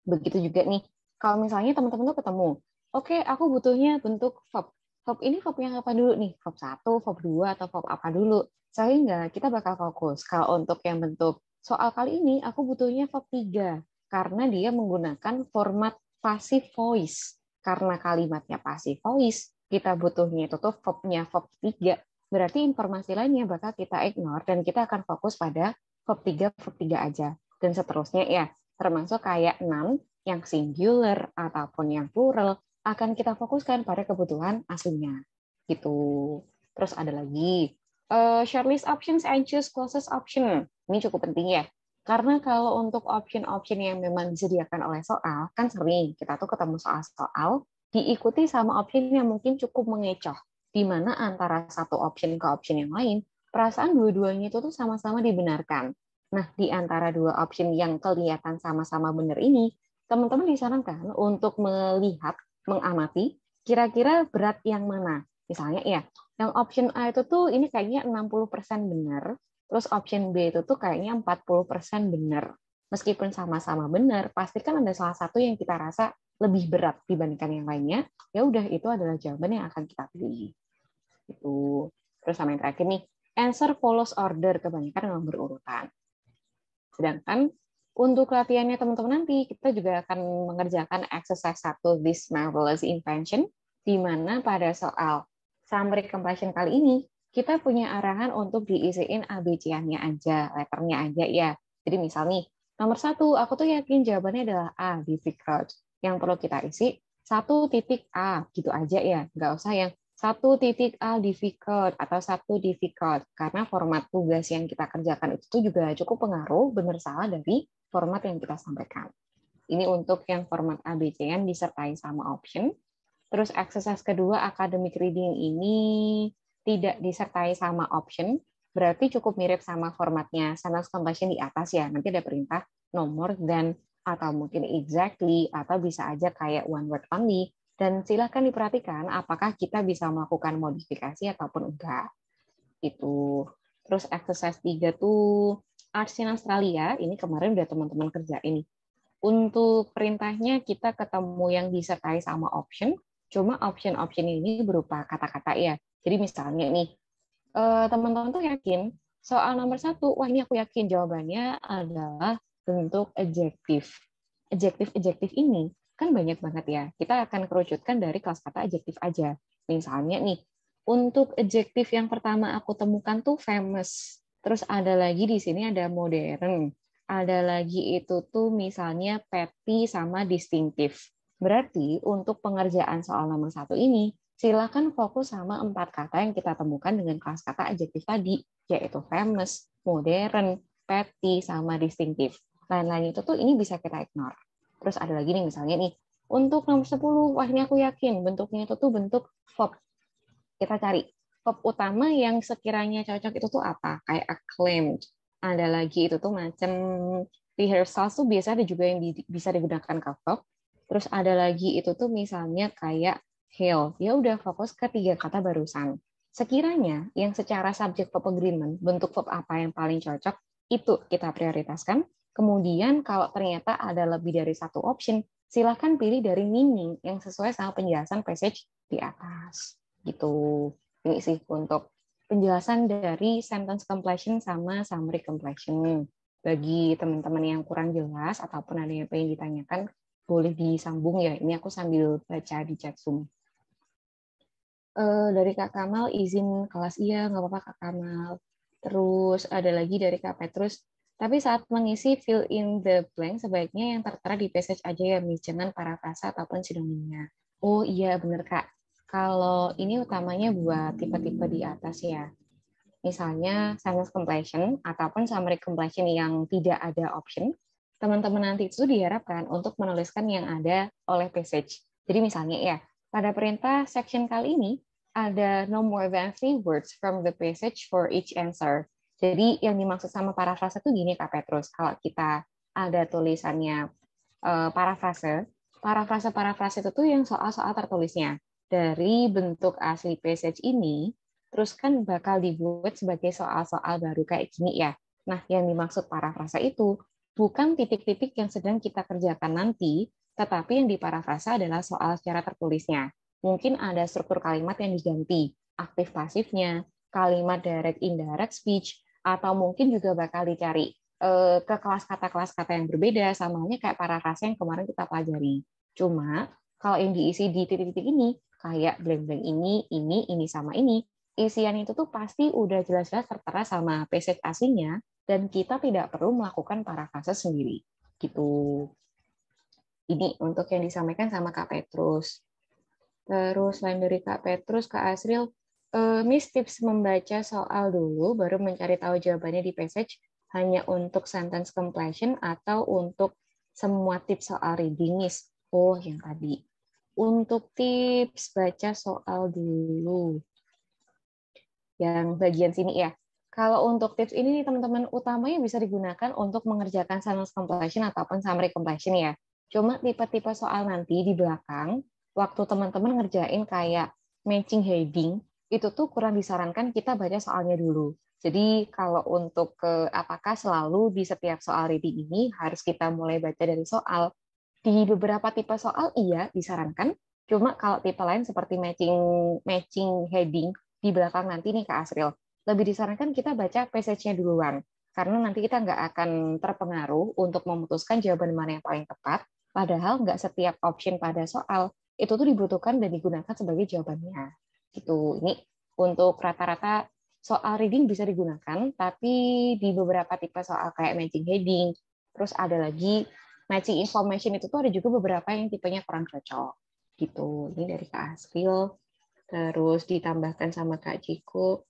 Begitu juga nih, kalau misalnya teman-teman tuh ketemu, oke, aku butuhnya bentuk verb. Verb ini verb yang apa dulu nih? Verb 1, verb 2, atau verb apa dulu? Sehingga kita bakal fokus. Kalau untuk yang bentuk soal kali ini, aku butuhnya verb 3, karena dia menggunakan format passive voice. Karena kalimatnya passive voice, kita butuhnya itu tuh verb-nya verb 3. Berarti informasi lainnya bakal kita ignore, dan kita akan fokus pada verb 3 aja. Dan seterusnya ya, termasuk kayak noun yang singular ataupun yang plural akan kita fokuskan pada kebutuhan aslinya gitu. Terus ada lagi shortlist options and choose closest option. Ini cukup penting ya, karena kalau untuk option-option yang memang disediakan oleh soal kan sering kita tuh ketemu soal-soal diikuti sama option yang mungkin cukup mengecoh, di mana antara satu option ke option yang lain perasaan dua-duanya itu tuh sama-sama dibenarkan. Nah, di antara dua option yang kelihatan sama-sama benar ini, teman-teman disarankan untuk melihat, mengamati, kira-kira berat yang mana. Misalnya ya, yang option A itu tuh ini kayaknya 60% benar, terus option B itu tuh kayaknya 40% benar. Meskipun sama-sama benar, pastikan ada salah satu yang kita rasa lebih berat dibandingkan yang lainnya, ya udah itu adalah jawaban yang akan kita pilih. Itu. Terus sama yang terakhir nih, answer follows order, kebanyakan nomor urutan. Sedangkan untuk latihannya teman-teman nanti, kita juga akan mengerjakan exercise 1 This Marvelous Invention, di mana pada soal summary completion kali ini, kita punya arahan untuk diisiin ABC-nya aja, letternya aja ya. Jadi misal nih, nomor 1, aku tuh yakin jawabannya adalah A, difficult. Yang perlu kita isi, 1.A, gitu aja ya. Nggak usah yang 1.A difficult atau 1 difficult, karena format tugas yang kita kerjakan itu juga cukup pengaruh benar salah dari format yang kita sampaikan. Ini untuk yang format ABC-an disertai sama option. Terus exercise kedua, academic reading ini tidak disertai sama option, berarti cukup mirip sama formatnya sentence completion di atas ya. Nanti ada perintah nomor dan atau mungkin exactly atau bisa aja kayak one word only. Dan silakan diperhatikan apakah kita bisa melakukan modifikasi ataupun enggak. Itu. Terus exercise 3 tuh Arts in Australia, ini kemarin udah teman-teman kerjain. Untuk perintahnya kita ketemu yang disertai sama option, cuma option-option ini berupa kata-kata ya. Jadi misalnya nih, teman-teman tuh yakin soal nomor 1, wah ini aku yakin jawabannya adalah bentuk adjektif. Adjektif ini kan banyak banget ya. Kita akan kerucutkan dari kelas kata adjektif aja. Misalnya nih, untuk adjektif yang pertama aku temukan tuh famous. Terus ada lagi di sini ada modern. Ada lagi itu tuh misalnya petty sama distinctive. Berarti untuk pengerjaan soal nomor 1 ini, silakan fokus sama 4 kata yang kita temukan dengan kelas kata adjektif tadi, yaitu famous, modern, petty, sama distinctive. Lain-lain itu tuh ini bisa kita ignore. Terus ada lagi nih misalnya nih, Untuk nomor 10, wah ini aku yakin bentuknya itu tuh bentuk verb. Kita cari verb utama yang sekiranya cocok itu tuh apa? Kayak acclaimed. Ada lagi itu tuh macam rehearsal tuh biasanya ada juga yang bisa digunakan ke verb. Terus ada lagi itu tuh misalnya kayak hail. Ya udah fokus ke 3 kata barusan. Sekiranya yang secara subject verb agreement, bentuk verb apa yang paling cocok, itu kita prioritaskan. Kemudian kalau ternyata ada lebih dari satu option, silahkan pilih dari meaning yang sesuai sama penjelasan passage di atas. Gitu. Ini sih untuk penjelasan dari sentence completion sama summary completion. Bagi teman-teman yang kurang jelas ataupun ada yang pengen ditanyakan, boleh disambung ya. Ini aku sambil baca di chat Zoom. Dari Kak Kamal, izin kelas iya, nggak apa-apa Kak Kamal. Terus ada lagi dari Kak Petrus, tapi saat mengisi fill in the blank, sebaiknya yang tertera di passage aja ya, Miss, jangan parafrase ataupun sinonimnya. Oh iya, bener Kak. Kalau ini utamanya buat tipe-tipe di atas ya. Misalnya sentence completion ataupun summary completion yang tidak ada option, teman-teman nanti itu diharapkan untuk menuliskan yang ada oleh passage. Jadi misalnya ya, pada perintah section kali ini, ada no more than 3 words from the passage for each answer. Jadi yang dimaksud sama parafrase itu gini Kak Petrus, kalau kita ada tulisannya parafrase itu tuh yang soal-soal tertulisnya. Dari bentuk asli passage ini, terus kan bakal dibuat sebagai soal-soal baru kayak gini ya. Nah, yang dimaksud parafrase itu bukan titik-titik yang sedang kita kerjakan nanti, tetapi yang diparafrasa adalah soal secara tertulisnya. Mungkin ada struktur kalimat yang diganti, aktif pasifnya, kalimat direct indirect speech, atau mungkin juga bakal dicari ke kelas kata yang berbeda, sama halnya kayak parafrase yang kemarin kita pelajari. Cuma kalau yang diisi di titik-titik ini, kayak blank-blank ini sama ini, isian itu tuh pasti udah jelas-jelas tertera sama passage aslinya, dan kita tidak perlu melakukan parafrase sendiri. Gitu. Ini untuk yang disampaikan sama Kak Petrus. Terus selain dari Kak Petrus, Kak Asril, Miss tips membaca soal dulu, baru mencari tahu jawabannya di passage, hanya untuk sentence completion atau untuk semua tips soal reading, Miss? Oh, yang tadi. Untuk tips baca soal dulu. Yang bagian sini ya. Kalau untuk tips ini teman-teman utamanya bisa digunakan untuk mengerjakan sentence completion ataupun summary completion ya. Cuma tipe-tipe soal nanti di belakang, waktu teman-teman ngerjain kayak matching heading, itu tuh kurang disarankan kita baca soalnya dulu. Jadi kalau untuk apakah selalu di setiap soal reading ini harus kita mulai baca dari soal, di beberapa tipe soal iya disarankan, cuma kalau tipe lain seperti matching heading di belakang nanti nih Kak Asril, lebih disarankan kita baca passage-nya duluan. Karena nanti kita nggak akan terpengaruh untuk memutuskan jawaban mana yang paling tepat, padahal nggak setiap option pada soal itu tuh dibutuhkan dan digunakan sebagai jawabannya. Gitu. Ini untuk rata-rata soal reading bisa digunakan, tapi di beberapa tipe soal kayak matching heading, terus ada lagi matching information itu tuh ada juga beberapa yang tipenya kurang cocok. Gitu. Ini dari Kak Asril. Terus ditambahkan sama Kak Ciko,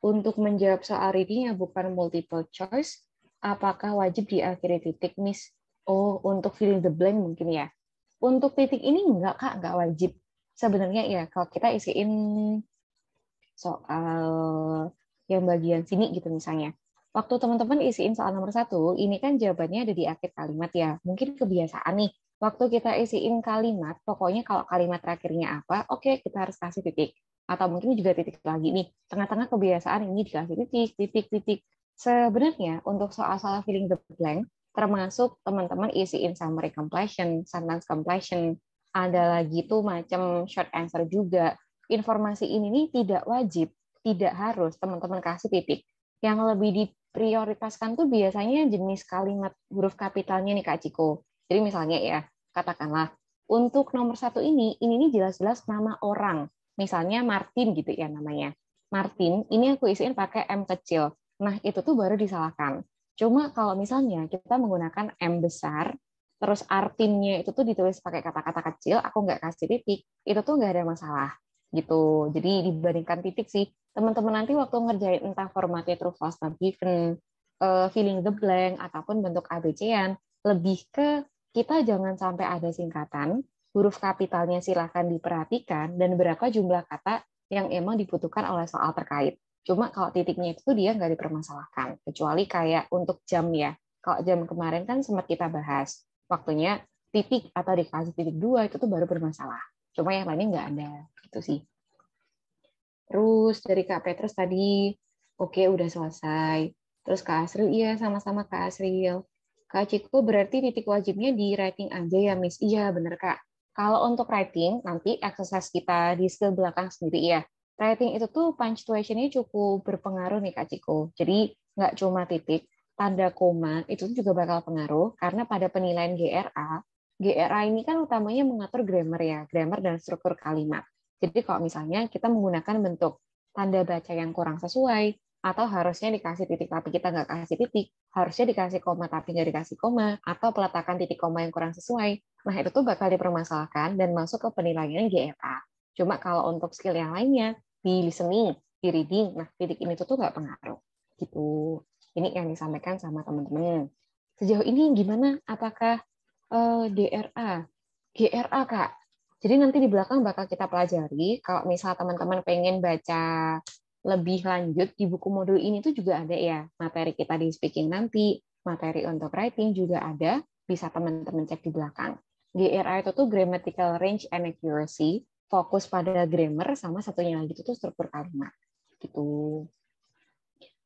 untuk menjawab soal reading yang bukan multiple choice, apakah wajib diakhiri titik, Miss? Oh, untuk filling the blank mungkin ya. Untuk titik ini enggak, Kak, enggak wajib. Sebenarnya ya, kalau kita isiin soal yang bagian sini gitu misalnya. Waktu teman-teman isiin soal nomor 1, ini kan jawabannya ada di akhir kalimat ya. Mungkin kebiasaan nih, waktu kita isiin kalimat, pokoknya kalau kalimat terakhirnya apa, oke, kita harus kasih titik. Atau mungkin juga titik lagi nih, tengah-tengah kebiasaan ini dikasih titik, titik, titik. Sebenarnya untuk soal-soal filling the blank, termasuk teman-teman isiin summary completion, sentence completion, ada lagi tuh macam short answer juga. Informasi ini nih tidak wajib, tidak harus teman-teman kasih titik. Yang lebih diprioritaskan tuh biasanya jenis kalimat huruf kapitalnya nih Kak Ciko. Jadi misalnya ya, katakanlah untuk nomor 1 ini nih jelas-jelas nama orang. Misalnya Martin gitu ya namanya. Martin, ini aku isiin pakai M kecil. Nah, itu tuh baru disalahkan. Cuma kalau misalnya kita menggunakan M besar, terus artinnya itu tuh ditulis pakai kata-kata kecil, aku nggak kasih titik, itu tuh nggak ada masalah. Gitu. Jadi dibandingkan titik sih, teman-teman nanti waktu ngerjain entah formatnya true, false, not given, filling the blank, ataupun bentuk ABC-an, lebih ke kita jangan sampai ada singkatan, huruf kapitalnya silahkan diperhatikan, dan berapa jumlah kata yang emang dibutuhkan oleh soal terkait. Cuma kalau titiknya itu dia nggak dipermasalahkan, kecuali kayak untuk jam ya. Kalau jam kemarin kan sempat kita bahas, waktunya titik atau dikasih titik dua itu tuh baru bermasalah. Cuma yang lainnya nggak ada, gitu sih. Terus dari Kak Petrus tadi, oke udah selesai. Terus Kak Asril, iya sama-sama Kak Asril. Kak Ciko berarti titik wajibnya di writing aja ya Miss? Iya bener Kak. Kalau untuk writing, nanti exercise kita di skill belakang sendiri ya. Writing itu tuh punctuation-nya cukup berpengaruh nih Kak Ciko. Jadi nggak cuma titik, tanda koma itu juga bakal pengaruh karena pada penilaian GRA, GRA ini kan utamanya mengatur grammar ya, grammar dan struktur kalimat. Jadi kalau misalnya kita menggunakan bentuk tanda baca yang kurang sesuai, atau harusnya dikasih titik tapi kita nggak kasih titik, harusnya dikasih koma tapi nggak dikasih koma, atau peletakan titik koma yang kurang sesuai, nah itu tuh bakal dipermasalahkan dan masuk ke penilaian GFA. Cuma kalau untuk skill yang lainnya, di listening, di reading, nah titik ini tuh nggak pengaruh. Gitu. Ini yang disampaikan sama teman-teman. Sejauh ini gimana? Apakah DRA? GRA, Kak. Jadi nanti di belakang bakal kita pelajari, kalau misal teman-teman pengen baca lebih lanjut di buku modul ini tuh juga ada ya, materi kita di speaking nanti, materi untuk writing juga ada, bisa teman-teman cek di belakang. GRA itu tuh grammatical range and accuracy, fokus pada grammar, sama satunya lagi itu tuh struktur kalimat. Gitu.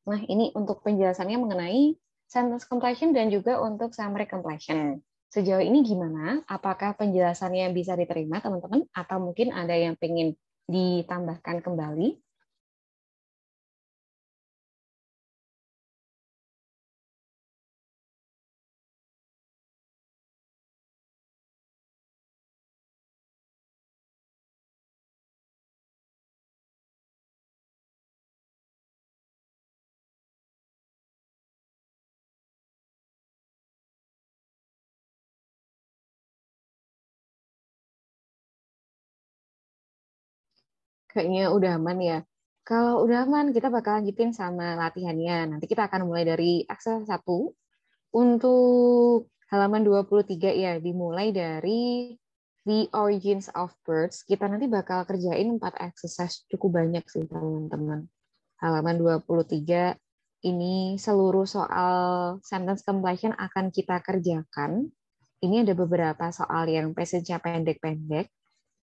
Nah, ini untuk penjelasannya mengenai sentence completion dan juga untuk summary completion. Sejauh ini gimana? Apakah penjelasannya bisa diterima, teman-teman? Atau mungkin ada yang pengen ditambahkan kembali? Kayaknya udah aman ya. Kalau udah aman, kita bakal lanjutin sama latihannya. Nanti kita akan mulai dari exercise 1 untuk halaman 23 ya, dimulai dari The Origins of Birds. Kita nanti bakal kerjain 4 exercise, cukup banyak sih teman-teman. Halaman 23 ini seluruh soal sentence completion akan kita kerjakan. Ini ada beberapa soal yang passage-nya pendek-pendek.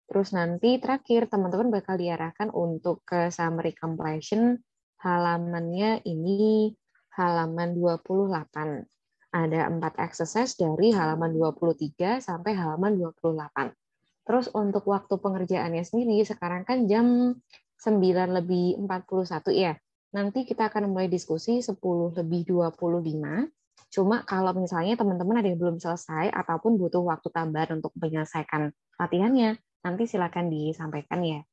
Terus nanti terakhir teman-teman bakal diarahkan untuk ke summary completion, halamannya ini halaman 28. Ada 4 exercise dari halaman 23 sampai halaman 28. Terus untuk waktu pengerjaannya sendiri sekarang kan jam 9:41 ya. Nanti kita akan mulai diskusi 10:25. Cuma kalau misalnya teman-teman ada yang belum selesai ataupun butuh waktu tambahan untuk menyelesaikan latihannya, nanti silakan disampaikan ya.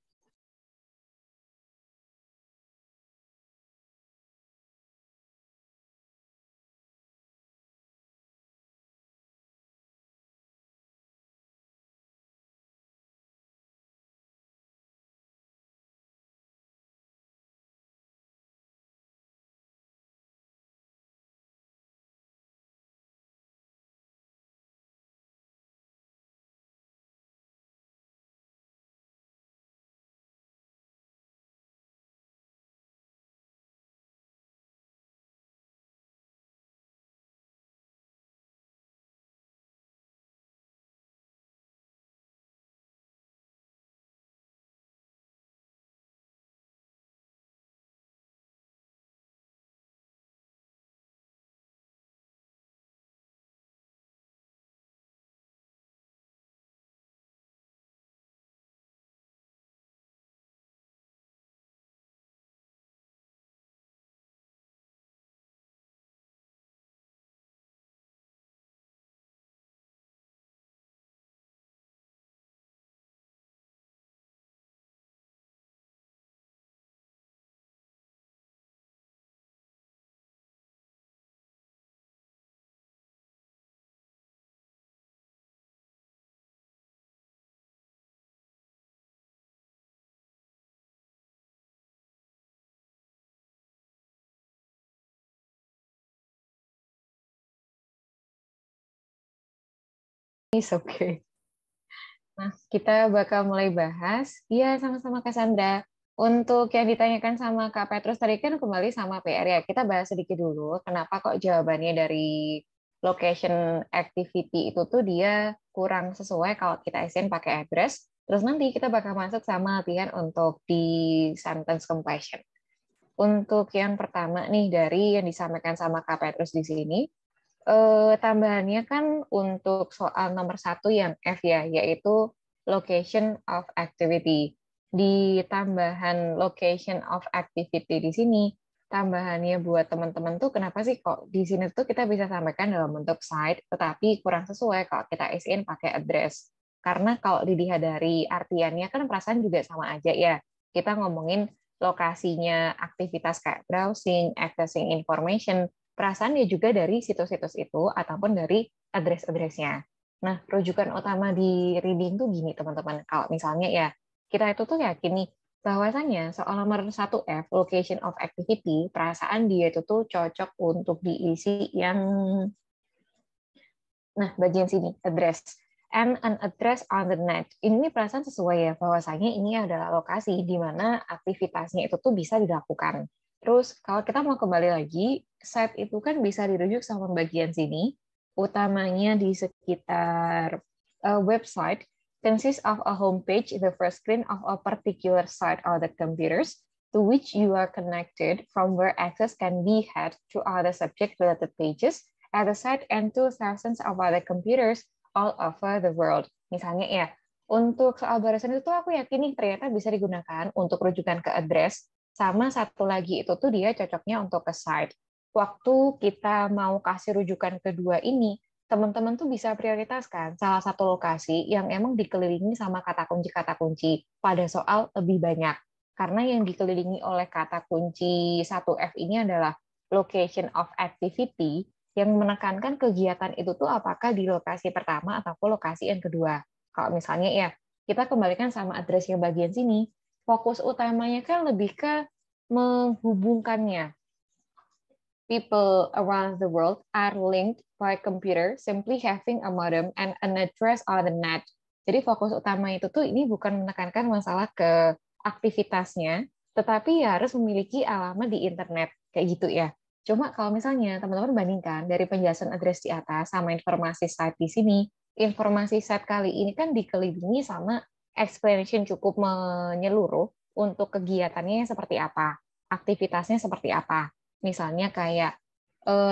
It's okay. Nah, kita bakal mulai bahas. Iya, sama-sama Cassandra. Untuk yang ditanyakan sama Kak Petrus tadi kan kembali sama PR ya. Kita bahas sedikit dulu, kenapa kok jawabannya dari location activity itu tuh dia kurang sesuai kalau kita isiin pakai address. Terus nanti kita bakal masuk sama latihan untuk di sentence completion. Untuk yang pertama nih dari yang disampaikan sama Kak Petrus di sini, tambahannya kan untuk soal nomor satu yang F ya, yaitu location of activity. Di tambahan location of activity di sini, tambahannya buat teman-teman tuh kenapa sih kok di sini tuh kita bisa sampaikan dalam bentuk site, tetapi kurang sesuai kalau kita isiin pakai address. Karena kalau dilihat dari artiannya kan perasaan juga sama aja ya. Kita ngomongin lokasinya aktivitas kayak browsing, accessing information, perasaan ya juga dari situs-situs itu ataupun dari address-addressnya. Nah, rujukan utama di reading tuh gini teman-teman. Kalau misalnya ya kita itu tuh yakin nih bahwasanya soal nomor 1F, location of activity, perasaan dia itu tuh cocok untuk diisi yang nah bagian sini address and an address on the net. Ini perasaan sesuai ya bahwasanya ini adalah lokasi di mana aktivitasnya itu tuh bisa dilakukan. Terus kalau kita mau kembali lagi, site itu kan bisa dirujuk sama bagian sini, utamanya di sekitar website consists of a homepage, the first screen of a particular site or the computers to which you are connected, from where access can be had to other subject-related pages at the site and to thousands of other computers all over the world. Misalnya ya, untuk soal barisan itu tuh aku yakin nih ternyata bisa digunakan untuk rujukan ke address, sama satu lagi itu tuh dia cocoknya untuk ke site. Waktu kita mau kasih rujukan kedua ini, teman-teman tuh bisa prioritaskan salah satu lokasi yang emang dikelilingi sama kata kunci pada soal lebih banyak. Karena yang dikelilingi oleh kata kunci 1F ini adalah location of activity, yang menekankan kegiatan itu tuh apakah di lokasi pertama ataupun lokasi yang kedua. Kalau misalnya ya, kita kembalikan sama address yang bagian sini, fokus utamanya kan lebih ke menghubungkannya. People around the world are linked by computer simply having a modem and an address on the net. Jadi fokus utama itu tuh ini bukan menekankan masalah ke aktivitasnya, tetapi ya harus memiliki alamat di internet kayak gitu ya. Cuma kalau misalnya teman-teman bandingkan dari penjelasan address di atas sama informasi site di sini, informasi site kali ini kan dikelilingi sama explanation cukup menyeluruh untuk kegiatannya seperti apa, aktivitasnya seperti apa. Misalnya kayak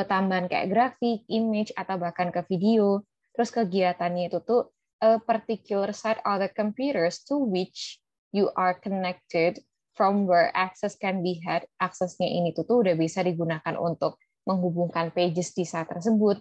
tambahan kayak grafik, image, atau bahkan ke video. Terus kegiatannya itu tuh a particular site or the computers to which you are connected, from where access can be had. Aksesnya ini tuh udah bisa digunakan untuk menghubungkan pages di site tersebut.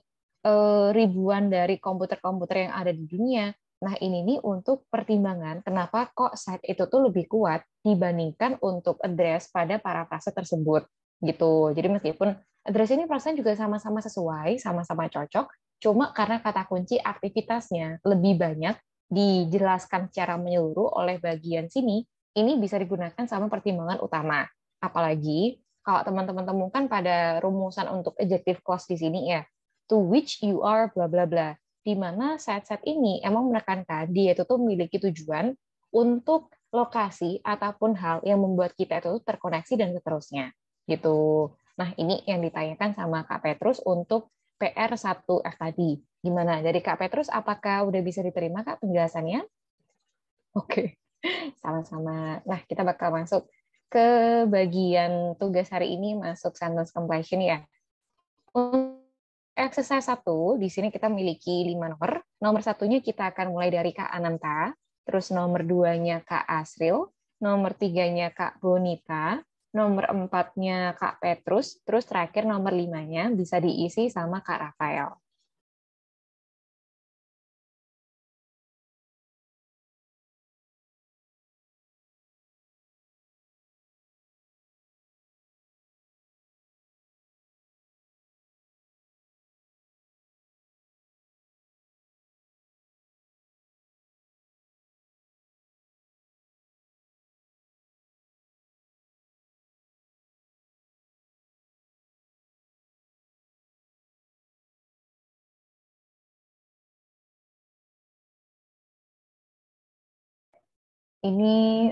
Ribuan dari komputer-komputer yang ada di dunia. Nah, ini nih untuk pertimbangan kenapa kok site itu tuh lebih kuat dibandingkan untuk address pada parafrase tersebut gitu. Jadi meskipun address ini perasaan juga sama-sama sesuai, sama-sama cocok, cuma karena kata kunci aktivitasnya lebih banyak dijelaskan secara menyeluruh oleh bagian sini, ini bisa digunakan sama pertimbangan utama. Apalagi kalau teman-teman temukan pada rumusan untuk adjective clause di sini ya, to which you are bla bla bla, di mana set-set ini emang menekankan dia itu tuh memiliki tujuan untuk lokasi ataupun hal yang membuat kita itu terkoneksi dan seterusnya gitu. Nah, ini yang ditanyakan sama Kak Petrus untuk PR1F tadi. Gimana? Dari Kak Petrus, apakah udah bisa diterima, Kak, penjelasannya? Oke, sama-sama. Nah, kita bakal masuk ke bagian tugas hari ini, masuk sentence completion ya. Untuk exercise 1, di sini kita memiliki 5 nomor. Nomor satunya kita akan mulai dari Kak Ananta, terus nomor 2-nya Kak Asril, nomor 3-nya Kak Bonita, nomor 4-nya Kak Petrus, terus terakhir nomor 5-nya bisa diisi sama Kak Rafael. Ini,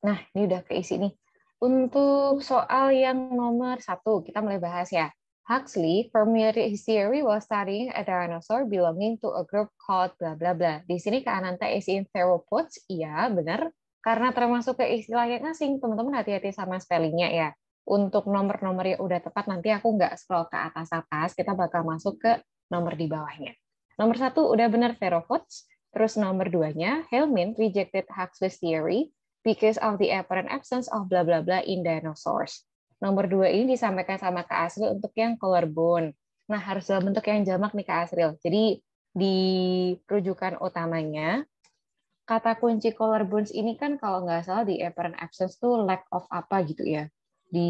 nah ini udah keisi nih. Untuk soal yang nomor 1, kita mulai bahas ya. Huxley formulated his theory while studying a dinosaur belonging to a group called bla bla bla. Di sini Kak Ananta isiin theropods, iya benar. Karena termasuk ke istilah yang asing, teman-teman hati-hati sama spellingnya ya. Untuk nomor-nomor yang udah tepat, nanti aku nggak scroll ke atas-atas, kita bakal masuk ke nomor di bawahnya. Nomor 1 udah benar theropods. Terus nomor 2-nya, Hellman rejected Huxley's theory because of the apparent absence of bla bla bla in dinosaurs. Nomor 2 ini disampaikan sama Kak Asril untuk yang collarbone. Nah, harus dalam bentuk yang jamak nih Kak Asril. Jadi di rujukan utamanya, kata kunci collarbones ini kan kalau nggak salah di apparent absence tuh lack of apa gitu ya. Di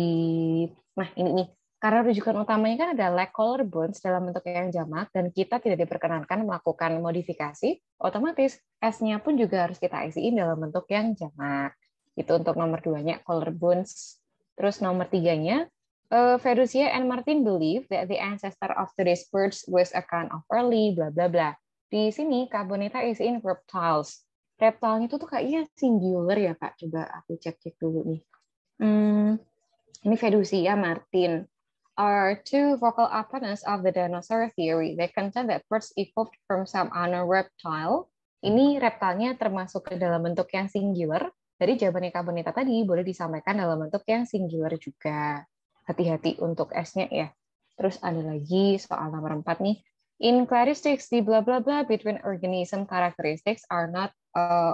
Nah, ini nih. Karena rujukan utamanya kan ada lack collarbones dalam bentuk yang jamak dan kita tidak diperkenankan melakukan modifikasi, otomatis S-nya pun juga harus kita isiin dalam bentuk yang jamak. Itu untuk nomor 2-nya collarbones. Terus nomor 3-nya, Ferucia and Martin believe that the ancestor of today's birds was a kind of early bla bla bla. Di sini Kak Bonita isiin reptiles. Reptilnya itu tuh kayaknya singular ya Kak. Coba aku cek-cek dulu nih. Ini Fedusia Martin are two vocal opponents of the dinosaur theory. They contend that birds evolved from some unknown reptile. Ini reptilnya termasuk ke dalam bentuk yang singular. Dari jawabannya Kak Bonita tadi boleh disampaikan dalam bentuk yang singular juga. Hati-hati untuk S-nya ya. Terus ada lagi soal nomor 4 nih. In characteristics, the blah blah blah between organism characteristics are not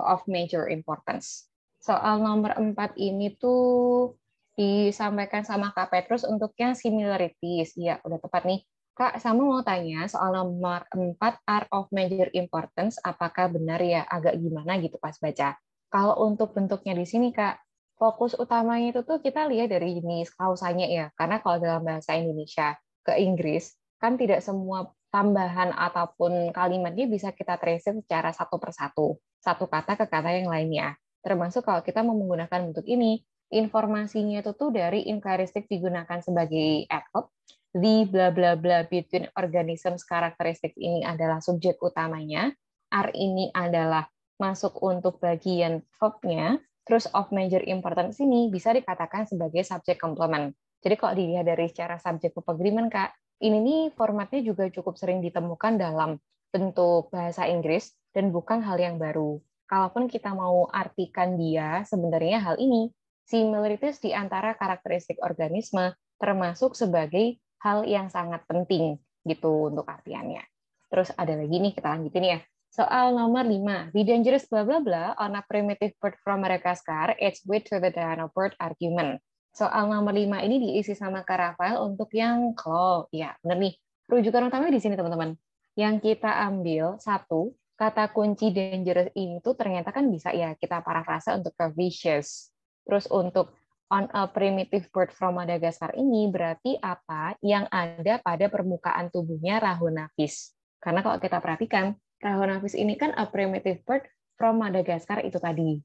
of major importance. Soal nomor 4 ini tuh disampaikan sama Kak Petrus untuk yang similarities. Iya, udah tepat nih. Kak, sama mau tanya soal nomor 4, are of major importance, apakah benar ya? Agak gimana gitu pas baca. Kalau untuk bentuknya di sini, Kak, fokus utamanya itu tuh kita lihat dari jenis kausanya ya. Karena kalau dalam bahasa Indonesia ke Inggris, kan tidak semua tambahan ataupun kalimatnya bisa kita trace secara satu persatu. Satu kata ke kata yang lainnya. Termasuk kalau kita mau menggunakan bentuk ini, informasinya itu tuh dari inkaristik digunakan sebagai adverb. The bla bla bla between organisms karakteristik ini adalah subjek utamanya. Are ini adalah masuk untuk bagian verbnya. Terus of major importance ini bisa dikatakan sebagai subject complement. Jadi kalau dilihat dari secara subject verb agreement, Kak, ini nih formatnya juga cukup sering ditemukan dalam bentuk bahasa Inggris dan bukan hal yang baru. Kalaupun kita mau artikan dia, sebenarnya hal ini similarities di antara karakteristik organisme termasuk sebagai hal yang sangat penting gitu untuk artiannya. Terus ada lagi nih, kita lanjutin ya. Soal nomor 5, the dangerous bla bla bla on a primitive bird from Madagascar adds weight to the dino bird argument. Soal nomor 5 ini diisi sama Kak Rafael untuk yang claw. Ya, benar nih. Rujukan utamanya di sini, teman-teman. Yang kita ambil, satu, kata kunci dangerous ini tuh ternyata kan bisa ya kita parafrase untuk ke vicious. Terus untuk on a primitive bird from Madagascar ini berarti apa yang ada pada permukaan tubuhnya Rhonapis. Karena kalau kita perhatikan, Rhonapis ini kan a primitive bird from Madagascar itu tadi.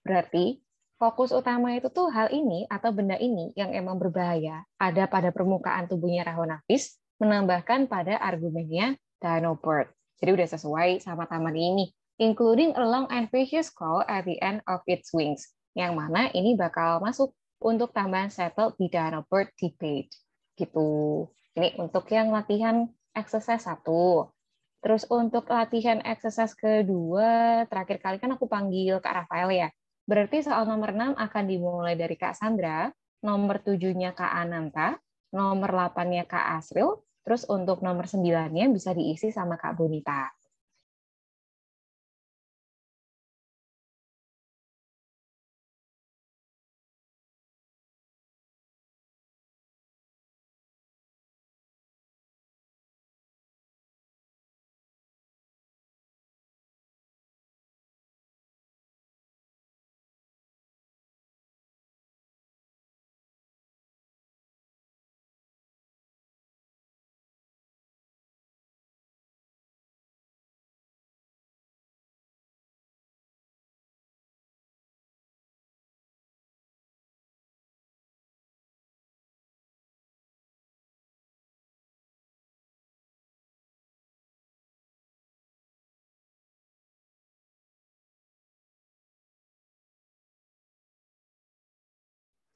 Berarti fokus utama itu tuh hal ini atau benda ini yang emang berbahaya ada pada permukaan tubuhnya Rhonapis menambahkan pada argumennya Dinobird. Jadi udah sesuai sama taman ini, including a long and vicious claw at the end of its wings, yang mana ini bakal masuk untuk tambahan settled di Dinobird debate. Gitu. Ini untuk yang latihan exercise 1. Terus untuk latihan exercise kedua, terakhir kali kan aku panggil Kak Rafael ya. Berarti soal nomor 6 akan dimulai dari Kak Sandra, nomor 7-nya Kak Ananta, nomor 8-nya Kak Asril, terus untuk nomor 9-nya bisa diisi sama Kak Bonita.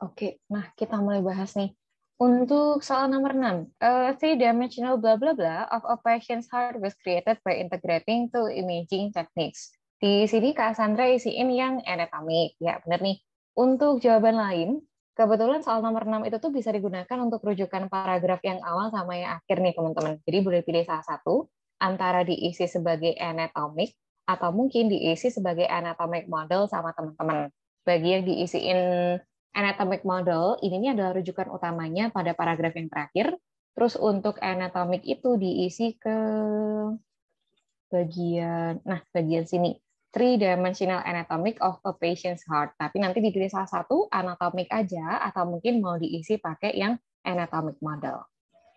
Oke, nah kita mulai bahas nih. Untuk soal nomor 6, three-dimensional blah blah blah of a patient's heart was created by integrating two imaging techniques. Di sini Kak Sandra isiin yang anatomik. Ya, benar nih. Untuk jawaban lain, kebetulan soal nomor 6 itu tuh bisa digunakan untuk rujukan paragraf yang awal sama yang akhir nih, teman-teman. Jadi boleh pilih salah satu, antara diisi sebagai anatomik, atau mungkin diisi sebagai anatomic model sama teman-teman. Bagi yang diisiin anatomic model, ini adalah rujukan utamanya pada paragraf yang terakhir. Terus untuk anatomik itu diisi ke bagian sini. Three-dimensional anatomic of a patient's heart. Tapi nanti dipilih salah satu, anatomik aja, atau mungkin mau diisi pakai yang anatomic model.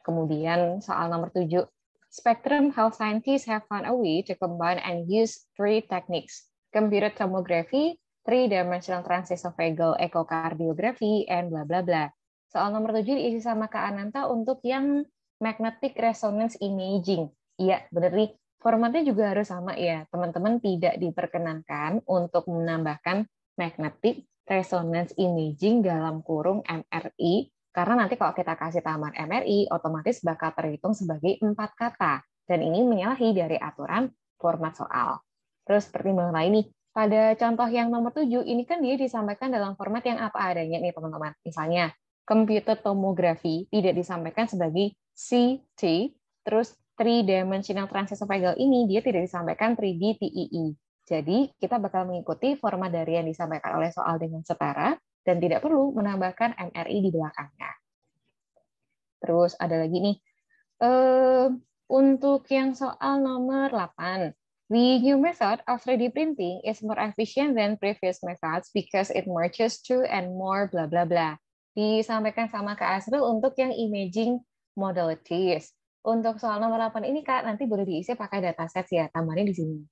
Kemudian soal nomor 7. Spectrum health scientists have found a way to combine and use three techniques. Computed tomography, three-dimensional transesophageal echocardiography, and bla bla bla. Soal nomor 7 diisi sama Kak Ananta untuk yang magnetic resonance imaging. Iya, benar nih. Formatnya juga harus sama ya. Teman-teman tidak diperkenankan untuk menambahkan magnetic resonance imaging dalam kurung MRI, karena nanti kalau kita kasih tambahan MRI, otomatis bakal terhitung sebagai 4 kata. Dan ini menyalahi dari aturan format soal. Terus pertimbangan lain nih, pada contoh yang nomor 7, ini kan dia disampaikan dalam format yang apa adanya nih teman-teman. Misalnya, computed tomography tidak disampaikan sebagai CT, terus three-dimensional transesophageal ini dia tidak disampaikan 3D TEE. Jadi, kita bakal mengikuti format dari yang disampaikan oleh soal dengan setara, dan tidak perlu menambahkan MRI di belakangnya. Terus ada lagi nih, untuk yang soal nomor 8, the new method of 3D printing is more efficient than previous methods because it merges two and more bla bla bla. Disampaikan sama Kak Asrul untuk yang imaging modalities. Untuk soal nomor 8 ini Kak, nanti boleh diisi pakai datasets ya, tambahin di sini.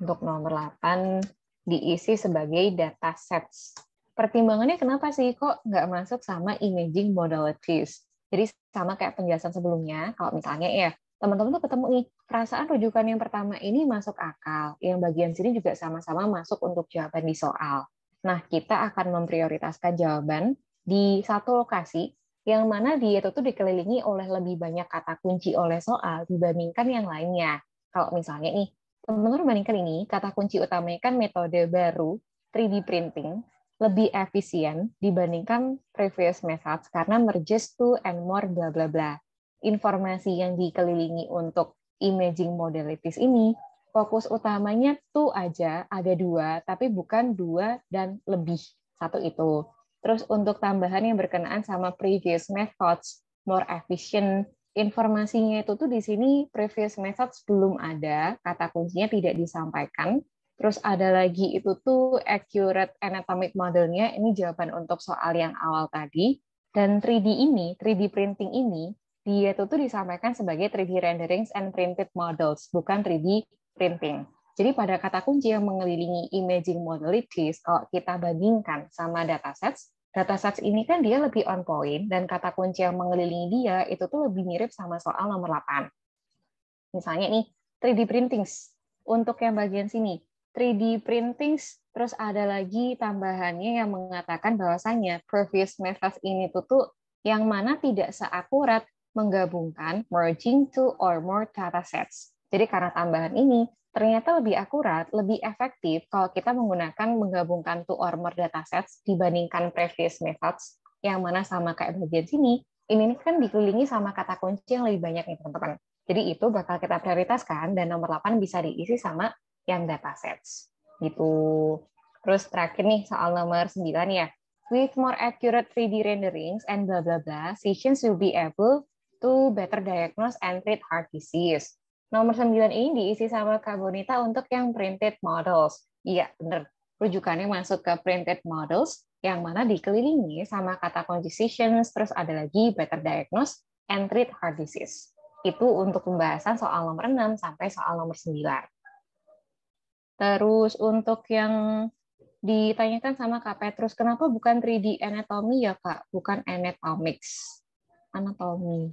Untuk nomor 8 diisi sebagai datasets. Pertimbangannya kenapa sih kok nggak masuk sama imaging modalities? Jadi sama kayak penjelasan sebelumnya, kalau misalnya ya, teman-teman tuh ketemu nih, perasaan rujukan yang pertama ini masuk akal, yang bagian sini juga sama-sama masuk untuk jawaban di soal. Nah, kita akan memprioritaskan jawaban di satu lokasi, yang mana dia itu tuh dikelilingi oleh lebih banyak kata kunci oleh soal dibandingkan yang lainnya. Kalau misalnya nih, teman-teman bandingkan ini, kata kunci utamanya kan metode baru, 3D printing, lebih efisien dibandingkan previous methods karena merges two and more bla bla bla. Informasi yang dikelilingi untuk imaging modalities ini, fokus utamanya tuh aja ada 2, tapi bukan 2 dan lebih. Satu itu. Terus untuk tambahan yang berkenaan sama previous methods, more efficient, informasinya itu tuh di sini previous methods belum ada, kata kuncinya tidak disampaikan. Terus ada lagi itu tuh accurate anatomic modelnya, ini jawaban untuk soal yang awal tadi. Dan 3D ini, 3D printing ini, dia itu tuh disampaikan sebagai 3D renderings and printed models, bukan 3D printing. Jadi pada kata kunci yang mengelilingi imaging modalities, kalau kita bandingkan sama datasets ini kan dia lebih on point, dan kata kunci yang mengelilingi dia itu tuh lebih mirip sama soal nomor 8. Misalnya nih, 3D printings. Untuk yang bagian sini, 3D printings, terus ada lagi tambahannya yang mengatakan bahwasannya previous methods ini tuh yang mana tidak seakurat menggabungkan merging two or more datasets. Jadi karena tambahan ini, ternyata lebih akurat, lebih efektif kalau kita menggunakan menggabungkan two or more datasets dibandingkan previous methods, yang mana sama kayak bagian sini, ini kan dikelilingi sama kata kunci yang lebih banyak nih teman-teman. Jadi itu bakal kita prioritaskan, dan nomor 8 bisa diisi sama yang datasets. Gitu. Terus terakhir nih soal nomor 9 ya. With more accurate 3D renderings and bla bla bla, physicians will be able to better diagnose and treat heart disease. Nomor 9 ini diisi sama Kak Bonita untuk yang printed models. Iya, benar. Rujukannya masuk ke printed models, yang mana dikelilingi sama kata kunci physicians, terus ada lagi better diagnose and treat heart disease. Itu untuk pembahasan soal nomor 6 sampai soal nomor 9. Terus untuk yang ditanyakan sama Kak Petrus, kenapa bukan 3D anatomy ya Kak? Bukan anatomics. Anatomi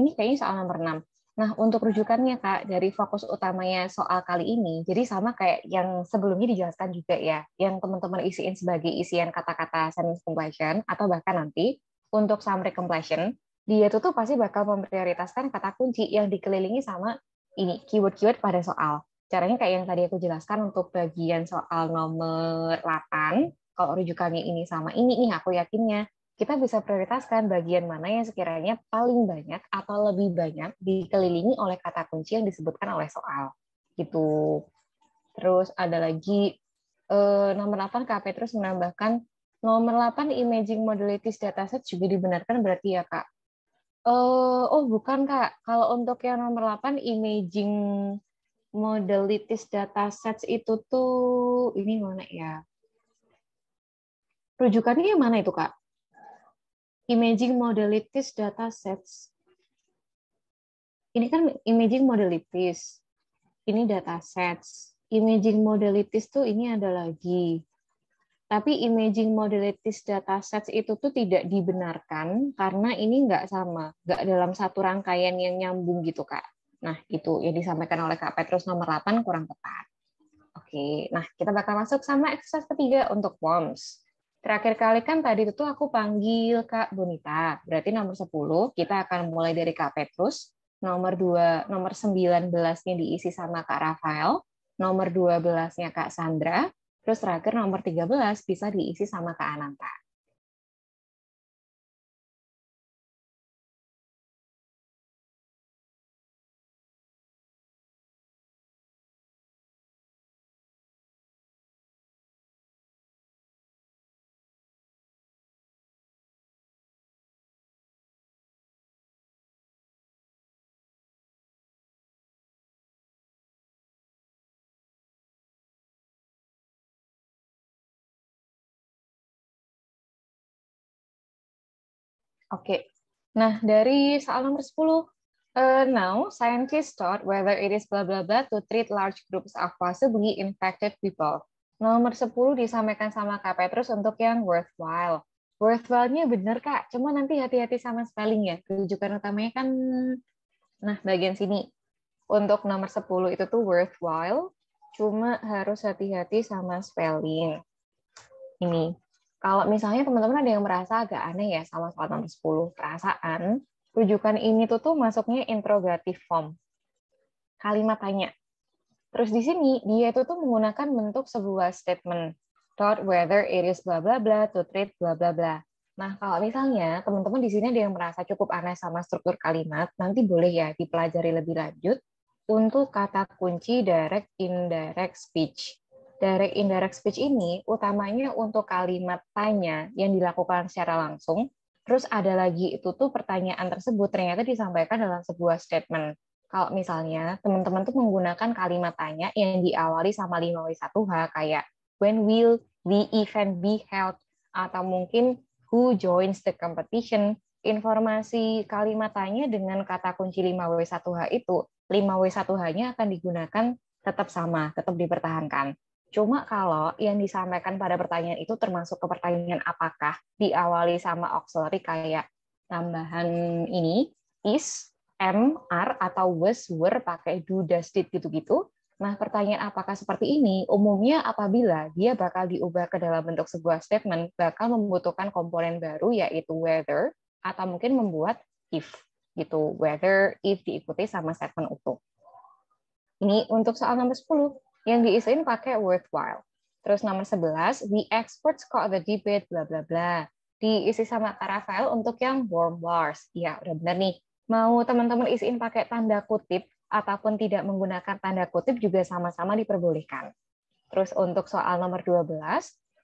ini kayaknya soal nomor 6. Nah, untuk rujukannya, Kak, dari fokus utamanya soal kali ini, jadi sama kayak yang sebelumnya dijelaskan juga ya, yang teman-teman isiin sebagai isian kata-kata sentence completion, atau bahkan nanti untuk summary completion, dia tuh pasti bakal memprioritaskan kata kunci yang dikelilingi sama ini, keyword-keyword pada soal. Caranya kayak yang tadi aku jelaskan untuk bagian soal nomor 8, kalau rujukannya ini sama ini nih, aku yakinnya kita bisa prioritaskan bagian mana yang sekiranya paling banyak atau lebih banyak dikelilingi oleh kata kunci yang disebutkan oleh soal. Gitu. Terus ada lagi nomor 8 KP terus menambahkan nomor 8 imaging modalities dataset juga dibenarkan berarti ya, Kak. Oh, bukan, Kak. Kalau untuk yang nomor 8 imaging modalities datasets itu tuh ini mana ya? Rujukannya yang mana itu, Kak? Imaging modalities datasets. Ini kan imaging modalities. Ini datasets. Imaging modalities tuh ini ada lagi. Tapi imaging modalities datasets itu tuh tidak dibenarkan karena ini nggak sama, nggak dalam satu rangkaian yang nyambung gitu, Kak. Nah, itu yang disampaikan oleh Kak Petrus nomor 8 kurang tepat. Oke, nah kita bakal masuk sama exercise ketiga untuk forms. Terakhir kali kan tadi itu aku panggil Kak Bonita. Berarti nomor 10 kita akan mulai dari Kak Petrus. Nomor 2, nomor 19-nya diisi sama Kak Rafael. Nomor 12-nya Kak Sandra. Terus terakhir nomor 13 bisa diisi sama Kak Ananta. Oke. Nah, dari soal nomor 10. Now, scientists thought whether it is blah blah blah to treat large groups of possibly infected people. Nomor 10 disampaikan sama Kak Petrus untuk yang worthwhile. Worthwhile-nya benar, Kak. Cuma nanti hati-hati sama spelling ya. Rujukan utamanya kan, nah, bagian sini. Untuk nomor 10 itu tuh worthwhile, cuma harus hati-hati sama spelling. Ini. Kalau misalnya teman-teman ada yang merasa agak aneh ya sama soal nomor 10, perasaan, rujukan ini tuh masuknya interrogative form. Kalimat tanya. Terus di sini, dia itu tuh menggunakan bentuk sebuah statement. Thought whether it is bla bla bla to treat bla bla bla. Nah, kalau misalnya teman-teman di sini ada yang merasa cukup aneh sama struktur kalimat, nanti boleh ya dipelajari lebih lanjut untuk kata kunci direct indirect speech. Direct indirect speech ini utamanya untuk kalimat tanya yang dilakukan secara langsung, terus ada lagi itu tuh pertanyaan tersebut ternyata disampaikan dalam sebuah statement. Kalau misalnya teman-teman tuh menggunakan kalimat tanya yang diawali sama 5W1H kayak when will the event be held, atau mungkin who joins the competition, informasi kalimat tanya dengan kata kunci 5W1H itu, 5W1H-nya akan digunakan tetap sama, tetap dipertahankan. Cuma kalau yang disampaikan pada pertanyaan itu termasuk ke pertanyaan apakah diawali sama auxiliary kayak tambahan ini, is, am, are, atau was, were, pakai do, does, did, gitu-gitu. Nah, pertanyaan apakah seperti ini, umumnya apabila dia bakal diubah ke dalam bentuk sebuah statement, bakal membutuhkan komponen baru, yaitu whether, atau mungkin membuat if, gitu. Whether, if diikuti sama statement utuh. Ini untuk soal nomor 10 yang diisiin pakai worthwhile. Terus nomor 11, the experts caught the debate bla bla bla. Diisi sama Kak Rafael untuk yang warm wars. Ya, udah benar nih. Mau teman-teman isiin pakai tanda kutip ataupun tidak menggunakan tanda kutip juga sama-sama diperbolehkan. Terus untuk soal nomor 12,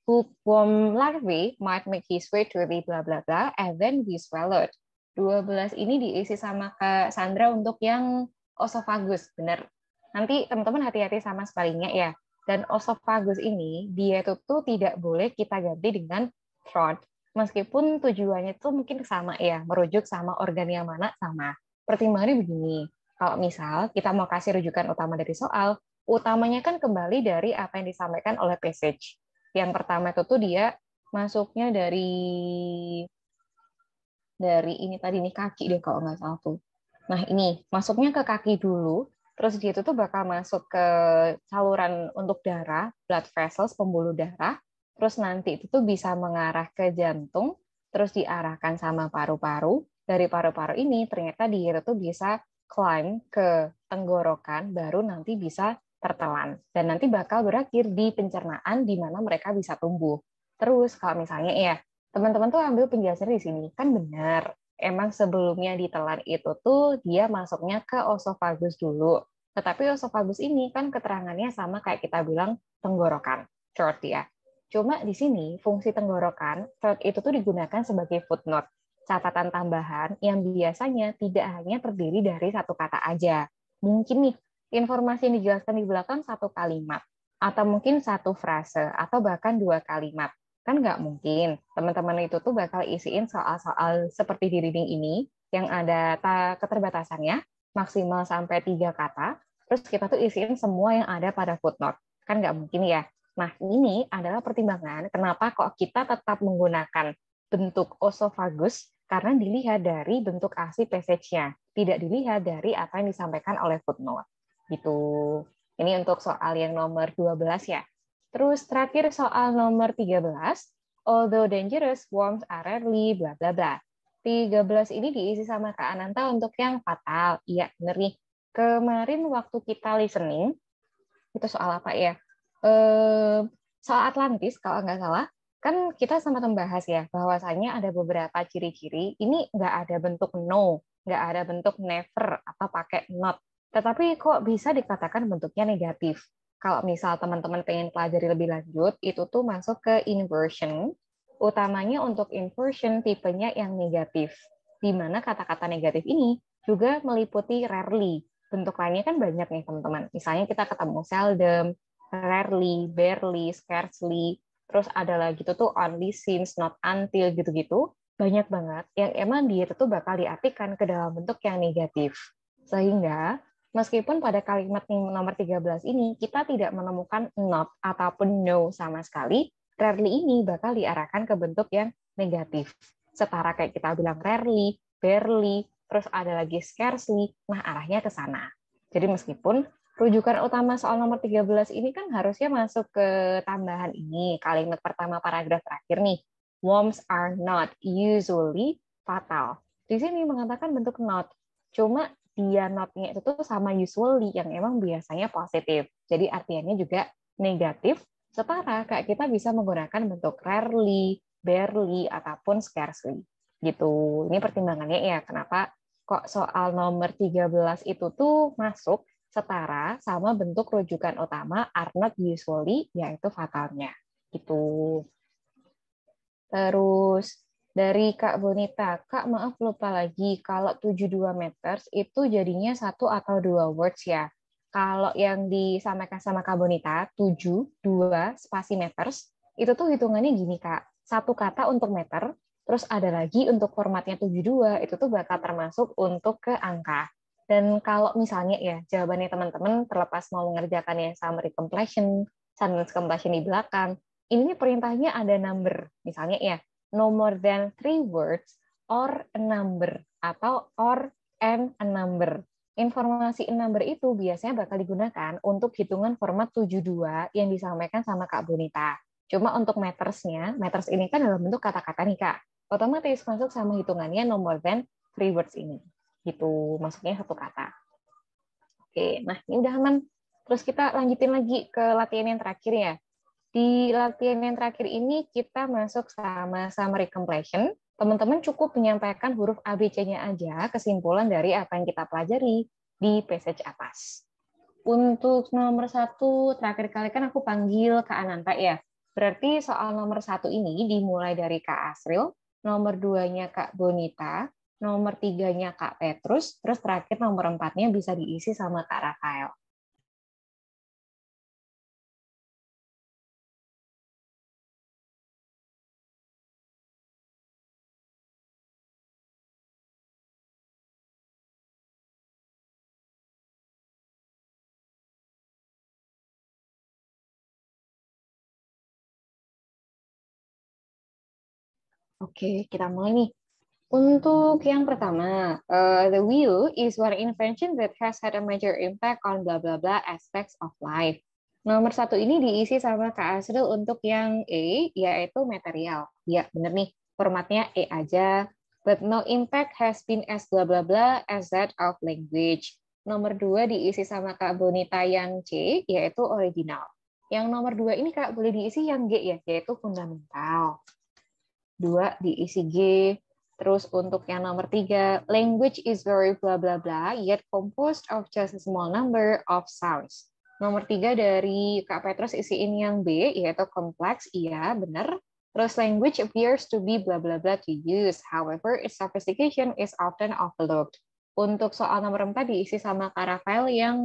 hookworm larvae might make his way to the bla bla bla and then be swallowed. 12 ini diisi sama Kak Sandra untuk yang osophagus, benar. Nanti teman-teman hati-hati sama spellingnya ya. Dan osophagus ini, dia itu tuh tidak boleh kita ganti dengan throat. Meskipun tujuannya tuh mungkin sama ya, merujuk sama organ yang mana sama. Pertimbangannya begini, kalau misal kita mau kasih rujukan utama dari soal, utamanya kan kembali dari apa yang disampaikan oleh passage. Yang pertama itu tuh dia masuknya dari ini tadi nih kaki deh kalau nggak salah tuh. Nah, ini masuknya ke kaki dulu, terus dia itu tuh bakal masuk ke saluran untuk darah, blood vessels, pembuluh darah, terus nanti itu tuh bisa mengarah ke jantung, terus diarahkan sama paru-paru. Dari paru-paru ini ternyata dia itu tuh bisa climb ke tenggorokan, baru nanti bisa tertelan. Dan nanti bakal berakhir di pencernaan di mana mereka bisa tumbuh. Terus kalau misalnya ya, teman-teman tuh ambil penjelasan di sini, kan benar emang sebelumnya ditelan itu tuh dia masuknya ke osofagus dulu. Tetapi osofagus ini kan keterangannya sama kayak kita bilang tenggorokan, throat ya. Cuma di sini fungsi tenggorokan, throat itu tuh digunakan sebagai footnote, catatan tambahan yang biasanya tidak hanya terdiri dari satu kata aja. Mungkin nih, informasi yang dijelaskan di belakang satu kalimat, atau mungkin satu frase, atau bahkan dua kalimat. Kan nggak mungkin teman-teman itu tuh bakal isiin soal-soal seperti di reading ini yang ada keterbatasannya maksimal sampai 3 kata, terus kita tuh isiin semua yang ada pada footnote. Kan nggak mungkin ya. Nah, ini adalah pertimbangan kenapa kok kita tetap menggunakan bentuk osofagus karena dilihat dari bentuk ASI passage-nya, tidak dilihat dari apa yang disampaikan oleh footnote. Gitu. Ini untuk soal yang nomor 12 ya. Terus terakhir soal nomor 13, although dangerous, worms are rarely, bla bla bla. 13 ini diisi sama Kak Ananta untuk yang fatal. Iya, bener nih. Kemarin waktu kita listening, itu soal apa ya? Soal Atlantis, kalau nggak salah, kan kita sempat membahas ya, bahwasanya ada beberapa ciri-ciri, ini nggak ada bentuk no, nggak ada bentuk never, atau pakai not. Tetapi kok bisa dikatakan bentuknya negatif? Kalau misal teman-teman pengen pelajari lebih lanjut, itu tuh masuk ke inversion, utamanya untuk inversion tipenya yang negatif, di mana kata-kata negatif ini juga meliputi rarely. Bentuk lainnya kan banyak nih teman-teman. Misalnya kita ketemu seldom, rarely, barely, scarcely, terus ada lagi tuh only, since, not until, gitu-gitu. Banyak banget yang emang dia itu bakal diartikan ke dalam bentuk yang negatif. Sehingga meskipun pada kalimat yang nomor 13 ini kita tidak menemukan not ataupun no sama sekali, rarely ini bakal diarahkan ke bentuk yang negatif. Setara kayak kita bilang rarely, barely, terus ada lagi scarcely, nah arahnya ke sana. Jadi meskipun rujukan utama soal nomor 13 ini kan harusnya masuk ke tambahan ini, kalimat pertama paragraf terakhir nih. Worms are not usually fatal. Di sini mengatakan bentuk not. Cuma dia not-nya itu tuh sama usually yang emang biasanya positif. Jadi artinya juga negatif, setara kayak kita bisa menggunakan bentuk rarely, barely, ataupun scarcely. Gitu. Ini pertimbangannya ya, kenapa kok soal nomor 13 itu tuh masuk setara sama bentuk rujukan utama are not usually, yaitu fatalnya. Gitu. Terus dari Kak Bonita, Kak maaf lupa lagi, kalau 72 meters itu jadinya satu atau dua words ya. Kalau yang disampaikan sama Kak Bonita, 7, 2, spasi meters, itu tuh hitungannya gini Kak, satu kata untuk meter, terus ada lagi untuk formatnya 72, itu tuh bakal termasuk untuk ke angka. Dan kalau misalnya ya, jawabannya teman-teman terlepas mau mengerjakannya summary completion, sentence completion di belakang, ini perintahnya ada number. Misalnya ya, no more than 3 words or a number atau or and a number. Informasi number itu biasanya bakal digunakan untuk hitungan format 72 yang disampaikan sama Kak Bonita. Cuma untuk metersnya, meters ini kan dalam bentuk kata-kata nih Kak. Otomatis masuk sama hitungannya no more than 3 words ini. Gitu, masuknya satu kata. Oke, nah ini udah aman. Terus kita lanjutin lagi ke latihan yang terakhir ya. Di latihan yang terakhir ini kita masuk sama summary completion. Teman-teman cukup menyampaikan huruf ABC-nya aja, kesimpulan dari apa yang kita pelajari di passage atas. Untuk nomor 1, terakhir kali kan aku panggil Kak Ananta ya. Berarti soal nomor 1 ini dimulai dari Kak Asril, nomor 2-nya Kak Bonita, nomor 3-nya Kak Petrus, terus terakhir nomor 4-nya bisa diisi sama Kak Rafael. Oke, kita mulai nih. Untuk yang pertama, the wheel is one invention that has had a major impact on blah blah blah aspects of life. Nomor satu ini diisi sama Kak Asril untuk yang E, yaitu material. Ya, bener nih, formatnya E aja. But no impact has been as blah blah blah as that of language. Nomor dua diisi sama Kak Bonita yang C, yaitu original. Yang nomor dua ini Kak boleh diisi yang G ya, yaitu fundamental. Dua diisi G. Terus untuk yang nomor tiga, language is very blah blah blah, yet composed of just a small number of sounds. Nomor tiga dari Kak Petrus isiin yang B, yaitu kompleks, iya benar. Terus language appears to be blah blah blah to use, however its sophistication is often overlooked. Untuk soal nomor 4 diisi sama Kak Rafael yang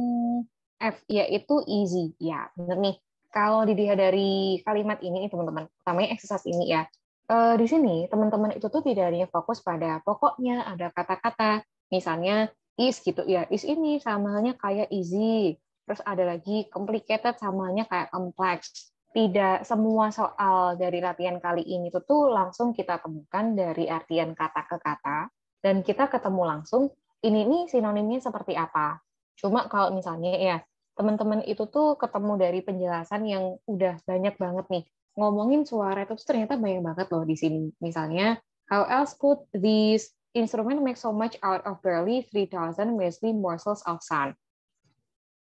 F, yaitu easy. Ya, benar nih. Kalau dilihat dari kalimat ini, teman-teman, utamanya exercise ini ya, di sini teman-teman itu tuh tidak hanya fokus pada pokoknya ada kata-kata, misalnya is gitu ya, is ini sama halnya kayak easy, terus ada lagi complicated sama halnya kayak complex. Tidak semua soal dari latihan kali ini tuh langsung kita temukan dari artian kata ke kata, dan kita ketemu langsung ini nih sinonimnya seperti apa. Cuma kalau misalnya ya teman-teman itu tuh ketemu dari penjelasan yang udah banyak banget nih ngomongin suara itu ternyata banyak banget loh di sini. Misalnya, how else could these instrument make so much out of barely 3,000 measly morsels of sound?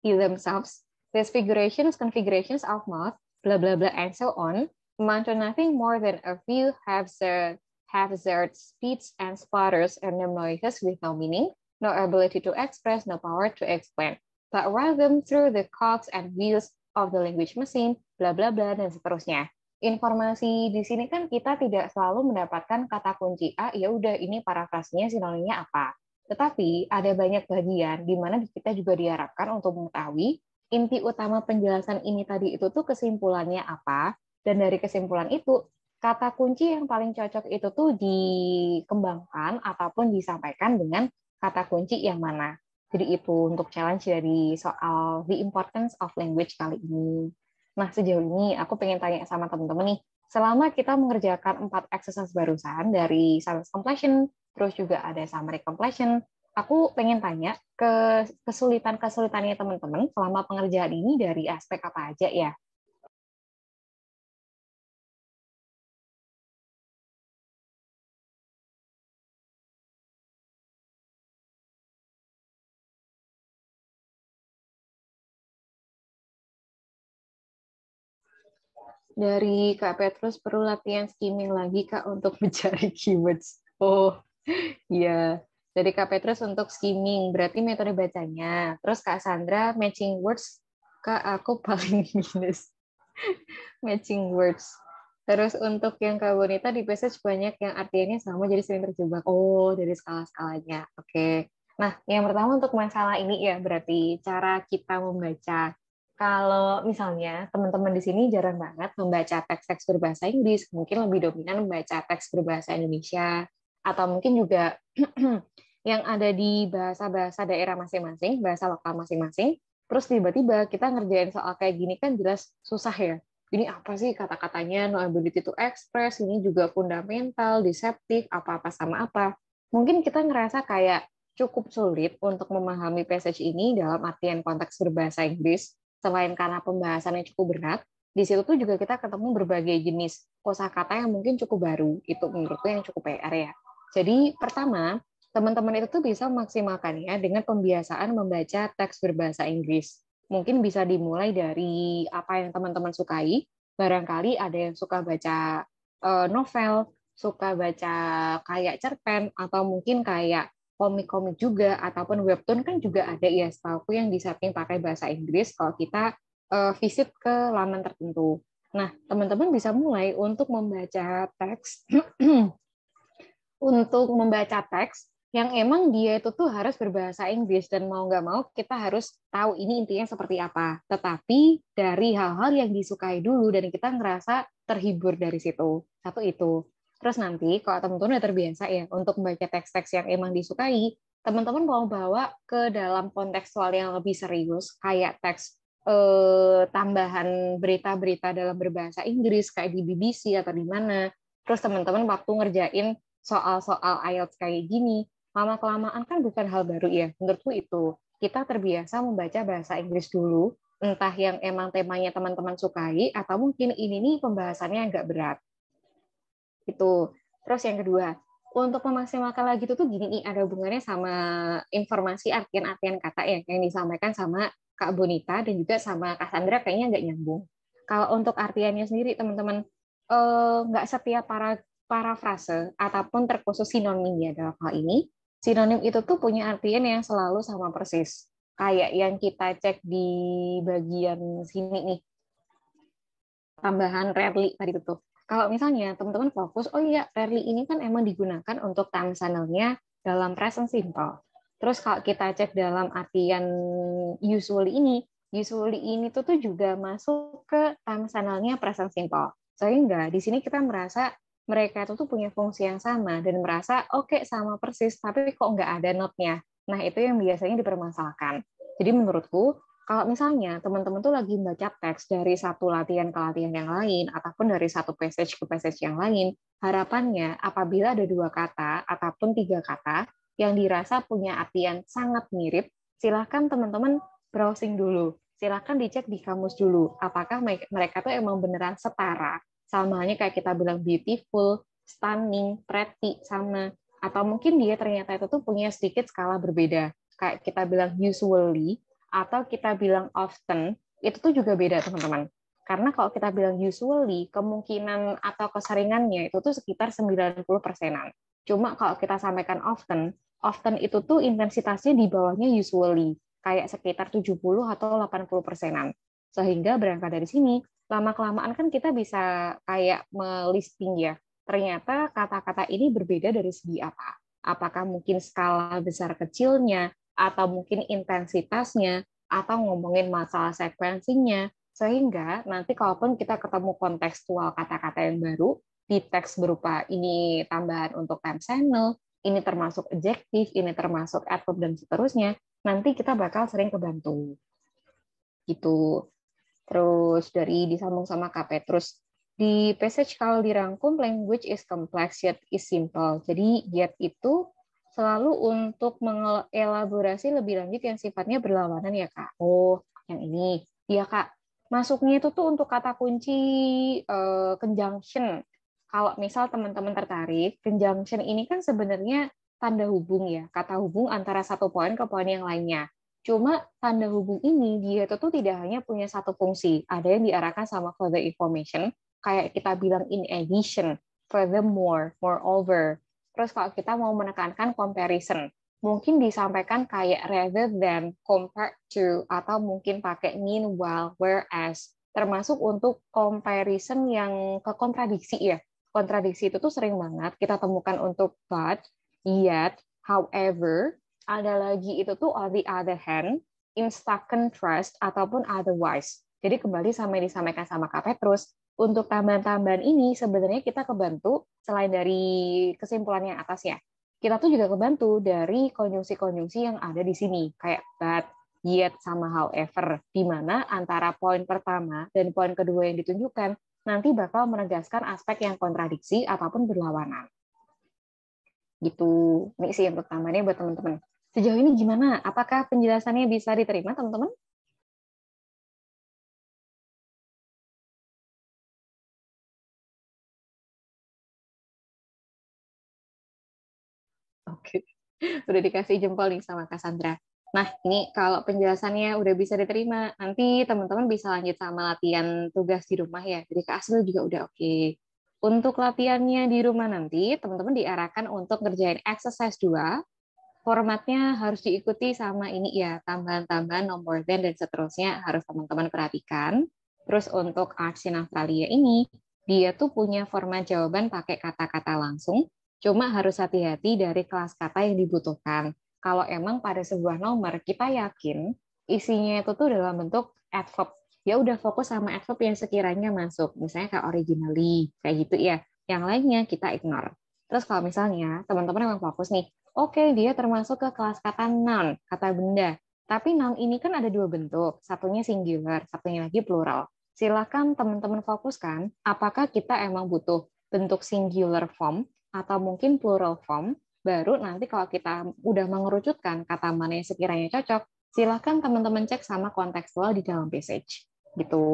In themselves, these configurations of mouth, blah blah blah, and so on, amount to nothing more than a few half-zard speeds and sputters and noises with no meaning, no ability to express, no power to explain, but run them through the cogs and wheels of the language machine, bla bla bla, dan seterusnya. Informasi di sini kan kita tidak selalu mendapatkan kata kunci A, ya udah ini parafrasenya sinonimnya apa. Tetapi ada banyak bagian di mana kita juga diharapkan untuk mengetahui inti utama penjelasan ini tadi itu tuh kesimpulannya apa, dan dari kesimpulan itu kata kunci yang paling cocok itu tuh dikembangkan ataupun disampaikan dengan kata kunci yang mana. Jadi itu untuk challenge dari soal The Importance of Language kali ini. Nah, sejauh ini aku pengen tanya sama teman-teman nih, selama kita mengerjakan 4 exercise barusan dari sentence completion, terus juga ada summary completion, aku pengen tanya ke kesulitan-kesulitannya teman-teman selama pengerjaan ini dari aspek apa aja ya? Dari Kak Petrus perlu latihan skimming lagi Kak untuk mencari keywords. Oh, iya. Dari Kak Petrus untuk skimming, berarti metode bacanya. Terus Kak Sandra matching words, Kak aku paling minus matching words. Terus untuk yang Kak Bonita di passage banyak yang artinya sama jadi sering terjebak. Oh, dari skala-skalanya. Oke. Nah, yang pertama untuk masalah ini ya berarti cara kita membaca. Kalau misalnya teman-teman di sini jarang banget membaca teks-teks berbahasa Inggris, mungkin lebih dominan membaca teks berbahasa Indonesia, atau mungkin juga yang ada di bahasa-bahasa daerah masing-masing, bahasa lokal masing-masing, terus tiba-tiba kita ngerjain soal kayak gini kan jelas susah ya. Ini apa sih kata-katanya, no ability to express, ini juga fundamental, deceptive, apa-apa sama apa. Mungkin kita ngerasa kayak cukup sulit untuk memahami passage ini dalam artian konteks berbahasa Inggris, selain karena pembahasannya cukup berat, di situ tuh juga kita ketemu berbagai jenis kosakata yang mungkin cukup baru. Itu menurutku yang cukup PR ya. Jadi pertama, teman-teman itu tuh bisa memaksimalkannya dengan pembiasaan membaca teks berbahasa Inggris. Mungkin bisa dimulai dari apa yang teman-teman sukai. Barangkali ada yang suka baca novel, suka baca kayak cerpen, atau mungkin kayak komik-komik juga, ataupun webtoon kan juga ada ya setahu yang disetting pakai bahasa Inggris kalau kita visit ke laman tertentu. Nah, teman-teman bisa mulai untuk membaca teks untuk membaca teks yang emang dia itu tuh harus berbahasa Inggris, dan mau nggak mau kita harus tahu ini intinya seperti apa. Tetapi dari hal-hal yang disukai dulu dan kita ngerasa terhibur dari situ. Satu itu. Terus nanti kalau teman-teman udah terbiasa ya untuk membaca teks-teks yang emang disukai, teman-teman mau bawa ke dalam kontekstual yang lebih serius, kayak teks tambahan berita-berita dalam berbahasa Inggris kayak di BBC atau di mana. Terus teman-teman waktu ngerjain soal-soal IELTS kayak gini, lama-kelamaan kan bukan hal baru ya. Menurutku itu, kita terbiasa membaca bahasa Inggris dulu, entah yang emang temanya teman-teman sukai, atau mungkin ini nih pembahasannya agak berat. Itu. Terus yang kedua, untuk memaksimalkan lagi itu tuh gini nih, ada hubungannya sama informasi artian-artian kata ya, yang disampaikan sama Kak Bonita dan juga sama Kak Sandra kayaknya nggak nyambung. Kalau untuk artiannya sendiri, teman-teman, nggak setiap parafrase ataupun terkhusus sinonim ya dalam hal ini, sinonim itu tuh punya artian yang selalu sama persis. Kayak yang kita cek di bagian sini nih, tambahan rarely tadi itu. Kalau misalnya teman-teman fokus, oh iya, rarely ini kan emang digunakan untuk time channel-nya dalam present simple. Terus kalau kita cek dalam artian usually ini tuh juga masuk ke time channel-nya present simple. Sehingga di sini kita merasa mereka itu tuh punya fungsi yang sama dan merasa oke sama persis, tapi kok nggak ada not-nya. Nah, itu yang biasanya dipermasalahkan. Jadi menurutku, kalau misalnya teman-teman tuh lagi baca teks dari satu latihan ke latihan yang lain, ataupun dari satu passage ke passage yang lain, harapannya apabila ada 2 kata ataupun 3 kata yang dirasa punya artian sangat mirip, silakan teman-teman browsing dulu. Silakan dicek di kamus dulu, apakah mereka tuh emang beneran setara. Sama halnya kayak kita bilang beautiful, stunning, pretty, sama. Atau mungkin dia ternyata itu tuh punya sedikit skala berbeda. Kayak kita bilang usually, atau kita bilang often, itu tuh juga beda, teman-teman. Karena kalau kita bilang usually, kemungkinan atau keseringannya itu tuh sekitar 90%-an. Cuma kalau kita sampaikan often itu tuh intensitasnya di bawahnya usually, kayak sekitar 70 atau 80%-an. Sehingga berangkat dari sini, lama-kelamaan kan kita bisa kayak melisting ya, ternyata kata-kata ini berbeda dari segi apa. Apakah mungkin skala besar kecilnya, atau mungkin intensitasnya, atau ngomongin masalah sequencing-nya, sehingga nanti kalaupun kita ketemu kontekstual kata-kata yang baru, di teks berupa ini tambahan untuk time channel, ini termasuk adjektif, ini termasuk adverb, dan seterusnya, nanti kita bakal sering kebantu. Gitu. Terus dari disambung sama KP, terus di passage kalau dirangkum, language is complex yet is simple. Jadi yet itu selalu untuk mengelaborasi lebih lanjut yang sifatnya berlawanan ya Kak. Oh, yang ini. Iya Kak. Masuknya itu tuh untuk kata kunci conjunction. Kalau misal teman-teman tertarik, conjunction ini kan sebenarnya tanda hubung ya, kata hubung antara satu poin ke poin yang lainnya. Cuma tanda hubung ini dia itu tuh tidak hanya punya satu fungsi, ada yang diarahkan sama further information, kayak kita bilang in addition, furthermore, moreover. Terus kalau kita mau menekankan comparison, mungkin disampaikan kayak rather than, compared to, atau mungkin pakai meanwhile, whereas, termasuk untuk comparison yang ke kontradiksi ya. Kontradiksi itu tuh sering banget kita temukan untuk but, yet, however, ada lagi itu tuh on the other hand, in stark contrast, ataupun otherwise. Jadi kembali sama yang disampaikan sama Kak Petrus, untuk tambahan-tambahan ini sebenarnya kita kebantu selain dari kesimpulan yang atas ya. Kita tuh juga kebantu dari konjungsi-konjungsi yang ada di sini, kayak but, yet, sama however, di mana antara poin pertama dan poin kedua yang ditunjukkan nanti bakal menegaskan aspek yang kontradiksi ataupun berlawanan. Gitu. Ini sih untuk tambahannya buat teman-teman. Sejauh ini gimana? Apakah penjelasannya bisa diterima, teman-teman? Oke, udah dikasih jempol nih sama Kak Sandra. Nah, ini kalau penjelasannya udah bisa diterima, nanti teman-teman bisa lanjut sama latihan tugas di rumah ya. Jadi Kak Asrul juga udah oke. Untuk latihannya di rumah nanti, teman-teman diarahkan untuk ngerjain exercise 2. Formatnya harus diikuti sama ini ya, tambahan-tambahan, no more than, dan seterusnya harus teman-teman perhatikan. Terus untuk Arts in Australia ini, dia tuh punya format jawaban pakai kata-kata langsung, cuma harus hati-hati dari kelas kata yang dibutuhkan. Kalau emang pada sebuah nomor kita yakin isinya itu tuh dalam bentuk adverb, ya udah fokus sama adverb yang sekiranya masuk. Misalnya kayak originally, kayak gitu ya. Yang lainnya kita ignore. Terus kalau misalnya teman-teman emang fokus nih, oke, dia termasuk ke kelas kata noun, kata benda. Tapi noun ini kan ada 2 bentuk, satunya singular, satunya lagi plural. Silakan teman-teman fokuskan, apakah kita emang butuh bentuk singular form atau mungkin plural form. Baru nanti kalau kita udah mengerucutkan kata mana yang sekiranya cocok, silahkan teman-teman cek sama kontekstual di dalam passage. Gitu.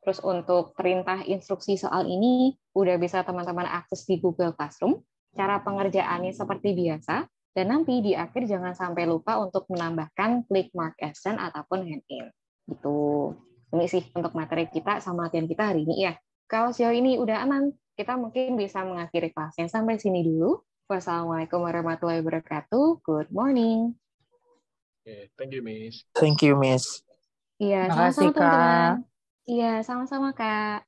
Terus untuk perintah instruksi soal ini udah bisa teman-teman akses di Google Classroom. Cara pengerjaannya seperti biasa, dan nanti di akhir jangan sampai lupa untuk menambahkan klik mark action ataupun hand in. Gitu. Ini sih untuk materi kita sama latihan kita hari ini ya. Kalau sejauh ini udah aman, kita mungkin bisa mengakhiri kelasnya sampai sini dulu. Wassalamualaikum warahmatullahi wabarakatuh. Good morning. Okay, thank you, Miss. Thank you, Miss. Iya, Makasih, sama-sama teman-teman. Kak. Iya, sama-sama Kak.